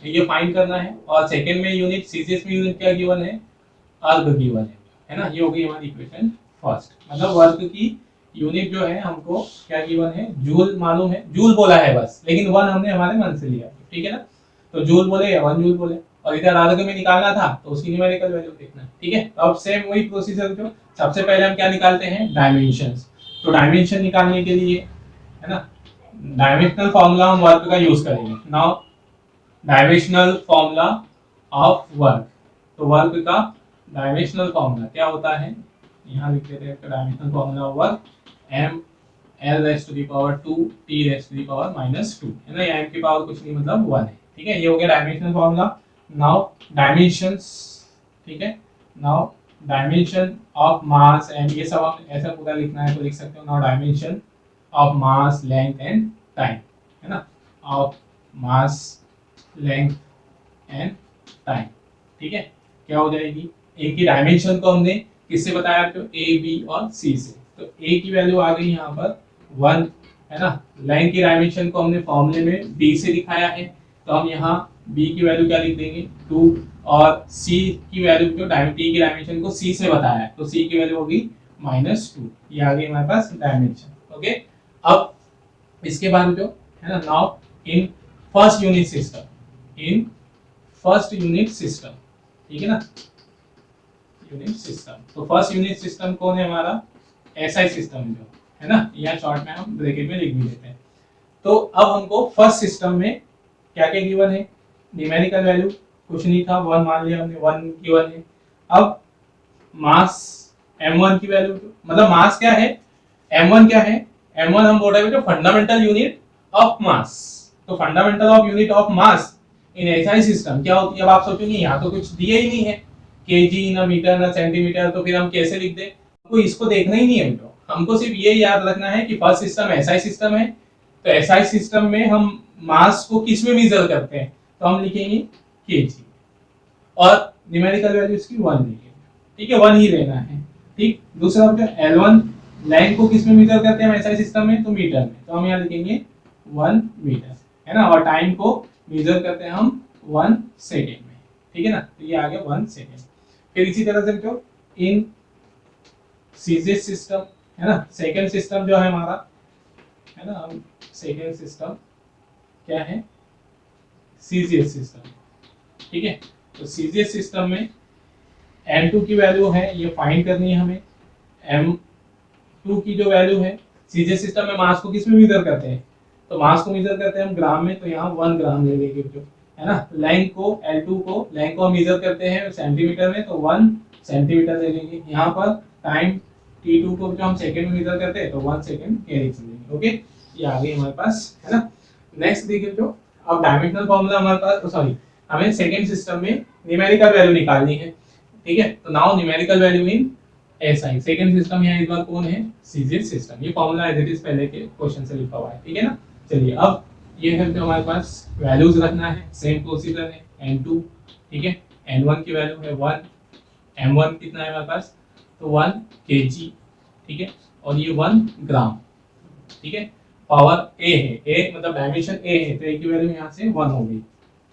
ये फाइंड करना है, और सेकंड में यूनिट सीजीएस में यूनिट क्या गिवन है, अर्ग गिवन है ना, ये हो गई हमारी इक्वेशन फर्स्ट, मतलब वर्क की यूनिट जो है हमको क्या गिवन है, जूल मालूम है, जूल बोला है बस, लेकिन 1 हमने हमारे मन से लिया, ठीक है ना, तो जूल बोले या 1 जूल बोले, और इधर अर्ग में निकालना था तो उसकी न्यूमेरिकल वैल्यू देखना है, ठीक है। तो अब सेम वही प्रोसीजर, जो सबसे पहले हम क्या निकालते हैं, डायमेंशंस, तो डायमेंशन निकालने के लिए, है ना, डायमेंशनल फॉर्मूला हम वर्क का यूज करेंगे। Now dimensional formula of work, तो वर्क का डायमेंशनल फॉर्मूला क्या होता है, यहाँ लिख लेते हैं, dimensional formula of work m l raise to the power 2 t raise to the power -2, है ना, m की पावर कुछ नहीं मतलब 1 है, ठीक है, ये हो गया डायमेंशनल फॉर्मूला। नाउ डायमेंशंस, ठीक है, now dimension of mass and, ये सब हम ऐसा पूरा लिखना है तो लिख सकते हो, now dimension of mass length and time, है ना, of mass length and time, ठीक है, क्या हो जाएगी, ए की डायमेंशन को हमने किससे बताया आपको, ए बी और सी से। तो ए की वैल्यू आ गई यहाँ पर 1 है ना। लाइन की डायमेंशन को हमने फॉर्मूले में बी से दिखाया है, तो हम यहाँ बी की वैल्यू क्या लिख देंगे 2, और सी की वैल्यू जो टी की डायमेंशन को सी से बताया है, तो सी की वैल्यू होगी -2। ये आ गई हमारे पास डायमेंशन। ओके, अब इसके बाद जो है ना, now in first unit system, in first unit system, ठीक है ना, यूनिट सिस्टम। तो फर्स्ट यूनिट सिस्टम कौन है हमारा, एसआई सिस्टम जो है ना, या शॉर्ट में हम ब्रैकेट में लिख भी देते हैं। तो अब हमको फर्स्ट सिस्टम में क्या क्या गिवन है, न्यूमेरिकल वैल्यू कुछ नहीं था, 1 मान लिया हमने, 1 गिवन है। अब मास m1 की वैल्यू, मतलब मास क्या है, m1 क्या है, m1 हम बोल रहे हैं जो फंडामेंटल यूनिट ऑफ मास। तो fundamental of unit of mass in SI system क्या होती है। अब आप सोचोगे यहाँ तो कुछ दिया ही नहीं है, केजी ना मीटर ना सेंटीमीटर, तो फिर हम कैसे लिख दे, तो इसको देखना ही नहीं है हमको सिर्फ ये याद रखना है कि फर्स्ट सिस्टम एसआई सिस्टम है। तो एसआई सिस्टम में हम मास को किस में मेजर करते हैं, तो हम लिखेंगे केजी, और न्यूमेरिकल वैल्यू इसकी 1 लिखेंगे, ठीक है, 1 ही लेना है। ठीक, दूसरा L1 लाइन को किस में मेजर करते हैं एसआई सिस्टम में, तो मीटर में, तो हम यहाँ लिखेंगे 1 मीटर है ना, और टाइम को मेजर करते हैं हम 1 सेकेंड में, ठीक है ना, तो ये आ गया 1 सेकेंड। फिर इसी तरह से जो इन सीजीएस सिस्टम है ना, सेकेंड सिस्टम जो है हमारा है ना, सेकेंड सिस्टम क्या है, सीजीएस सिस्टम, ठीक है। तो सीजीएस सिस्टम में m2 की वैल्यू है, ये फाइंड करनी है हमें। m2 की जो वैल्यू है, सीजीएस सिस्टम में मास को किस में मेजर करते हैं, तो मास को मेजर करते हैं हम ग्राम में, तो यहाँ 1 ग्राम ले लेंगे जो है ना। लाइन को L2 को लाइन को हम मेजर करते हैं सेंटीमीटर में, तो 1 सेंटीमीटर ले लेंगे। यहाँ पर टाइम T2 को जो हम सेकंड में मेजर करते हैं, तो 1 सेकंड के लिख लेंगे। ओके, ये आ गई हमारे पास है ना। नेक्स्ट देखिए जो अब डायमेंशनल फार्मूला हमारे पास, सॉरी हमें सेकंड सिस्टम में न्यूमेरिकल वैल्यू निकालनी है, ठीक है। तो now numerical value in SI second system, यहाँ इस बार कौन है, सीजीएस सिस्टम। ये फार्मूला एज इट इज पहले के क्वेश्चन से लिखा हुआ है, ठीक है ना। चलिए अब ये है जो हमारे पास वैल्यूज रखना है, सेम प्रोसीजर है। n2 ठीक है, n1 की वैल्यू है 1, m1 कितना है हमारे पास, तो 1 kg, ठीक है, और ये 1 ग्राम, ठीक है। पावर a है, a मतलब डायमेंशन a है, तो a की वैल्यू यहाँ से 1 होगी,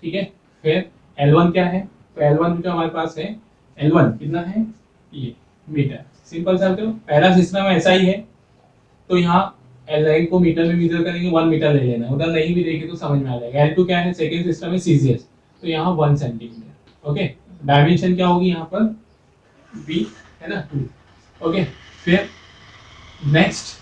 ठीक है। फिर L1 क्या है, तो L1 जो हमारे पास है, L1 कितना है, ये मीटर। सिंपल सा, तो पहला सिस्टम ऐसा ही है, तो यहाँ लाइन को मीटर में मेजर करेंगे, 1 मीटर ले लेना, उधर नहीं भी देखे तो समझ में आ जाएगा। L2 क्या है, सेकंड सिस्टम है सीजीएस, तो यहाँ 1 सेंटीमीटर। ओके, डायमेंशन क्या होगी यहाँ पर, b है ना, 2। ओके, फिर नेक्स्ट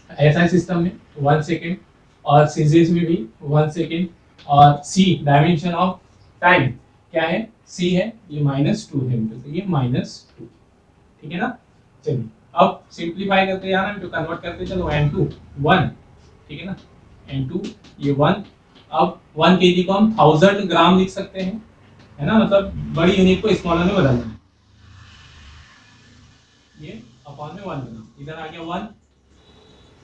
एसआई सिस्टम में 1 सेकेंड, और सीजीएस में भी 1 सेकेंड, और c डायमेंशन ऑफ टाइम क्या है, c है, ये -2 है, तो ये -2, ठीक है ना। चलिए अब सिंपलीफाई करते हैं, हम जो कन्वर्ट करते चलो, n2 1, ठीक है ना, n2 ये 1। अब 1 kg को हम 1000 ग्राम लिख सकते हैं, है ना, मतलब बड़ी यूनिट को स्मॉलर में बदलना है। ये अपॉन में 1 ग्राम, इधर आ गया 1,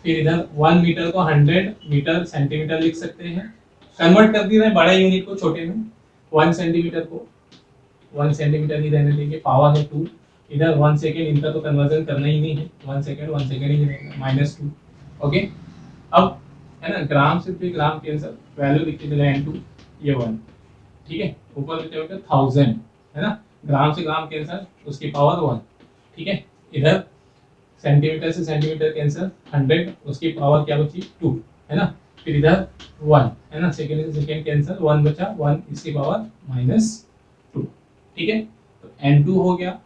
फिर इधर 1 मीटर को 100 मीटर सेंटीमीटर लिख सकते हैं। कन्वर्ट कर दिया है बड़े यूनिट को छोटे में, 1 सेंटीमीटर को 1 सेंटीमीटर ही रहने देंगे, पावर है 2, इधर 1 सेकेंड, इनका तो कन्वर्जन करना ही नहीं है, 1 सेकेंड ही रहेगा, -2। ओके, अब है ना, ग्राम से भी ग्राम कैंसिल, वैल्यू लिख के चले n2 ये 1, ठीक है, ऊपर लिखे होगा 1000 है ना, ग्राम से ग्राम कैंसिल, उसकी पावर 1, ठीक है। इधर सेंटीमीटर से सेंटीमीटर कैंसिल, 100 उसकी पावर क्या बची 2 है ना, फिर इधर 1 है ना, सेकेंड से सेकेंड कैंसिल, 1 बचा, 1 इसकी पावर -2, ठीक है। तो n2 हो गया,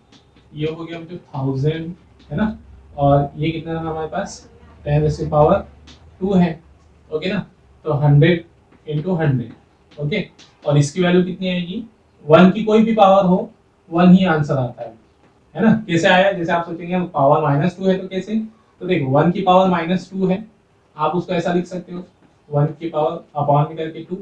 ये हो गया जो 1000 है ना, और ये कितना है हमारे पास 10 की पावर 2 है, ओके ना, तो 100 × 100, ओके। और इसकी वैल्यू कितनी आएगी, 1 की कोई भी पावर हो 1 ही आंसर आता है ना। कैसे आया, जैसे आप सोचेंगे पावर -2 है तो कैसे, तो देखो 1 की पावर -2 है, आप उसको ऐसा लिख सकते हो 1 की पावर अपॉन में करके 2,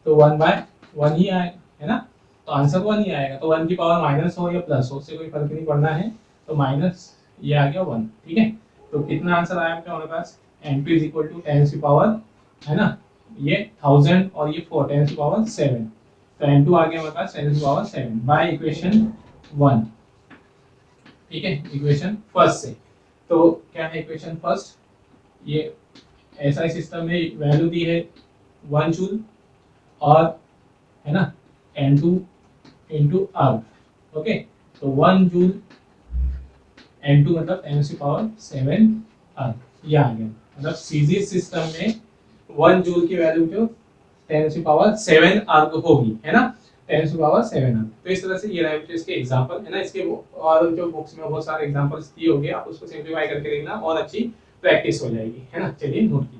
तो 1/1 ही आएगा, है ना, तो आंसर 1 ही आएगा। तो 1 की पावर माइनस हो या प्लस हो, उससे कोई फर्क नहीं पड़ना है, तो माइनस ये आ गया 1, ठीक है। तो कितना आंसर आया हमारे पास, n2 = 10 की पावर है ना, ये 1000 और ये 4 10 की पावर 7, तो n2 आ गया हमारे पास 10 की पावर 7 बाय इक्वेशन 1। ठीक है, इक्वेशन फर्स्ट से। तो क्या है इक्वेशन फर्स्ट, ये एसआई सिस्टम में वैल्यू दी है 1 जूल और है ना N2 इंटू अर्थ। ओके, तो 1 जूल N2 मतलब 10⁻⁷ अर्थ, ये आ गया। मतलब सीजी सिस्टम में 1 जूल की वैल्यू जो 10⁻⁷ अर्थ होगी, है ना, 10⁻⁷ अर्थ। तो इस तरह से ये रहे इसके एग्जांपल, है ना। इसके और जो बुक्स में बहुत सारे एग्जांपल्स दिए होंगे, आप उसको सिंप्लीफाई करके देखना और अच्छी प्रैक्टिस हो जाएगी, है ना। चलिए नोट कीजिए।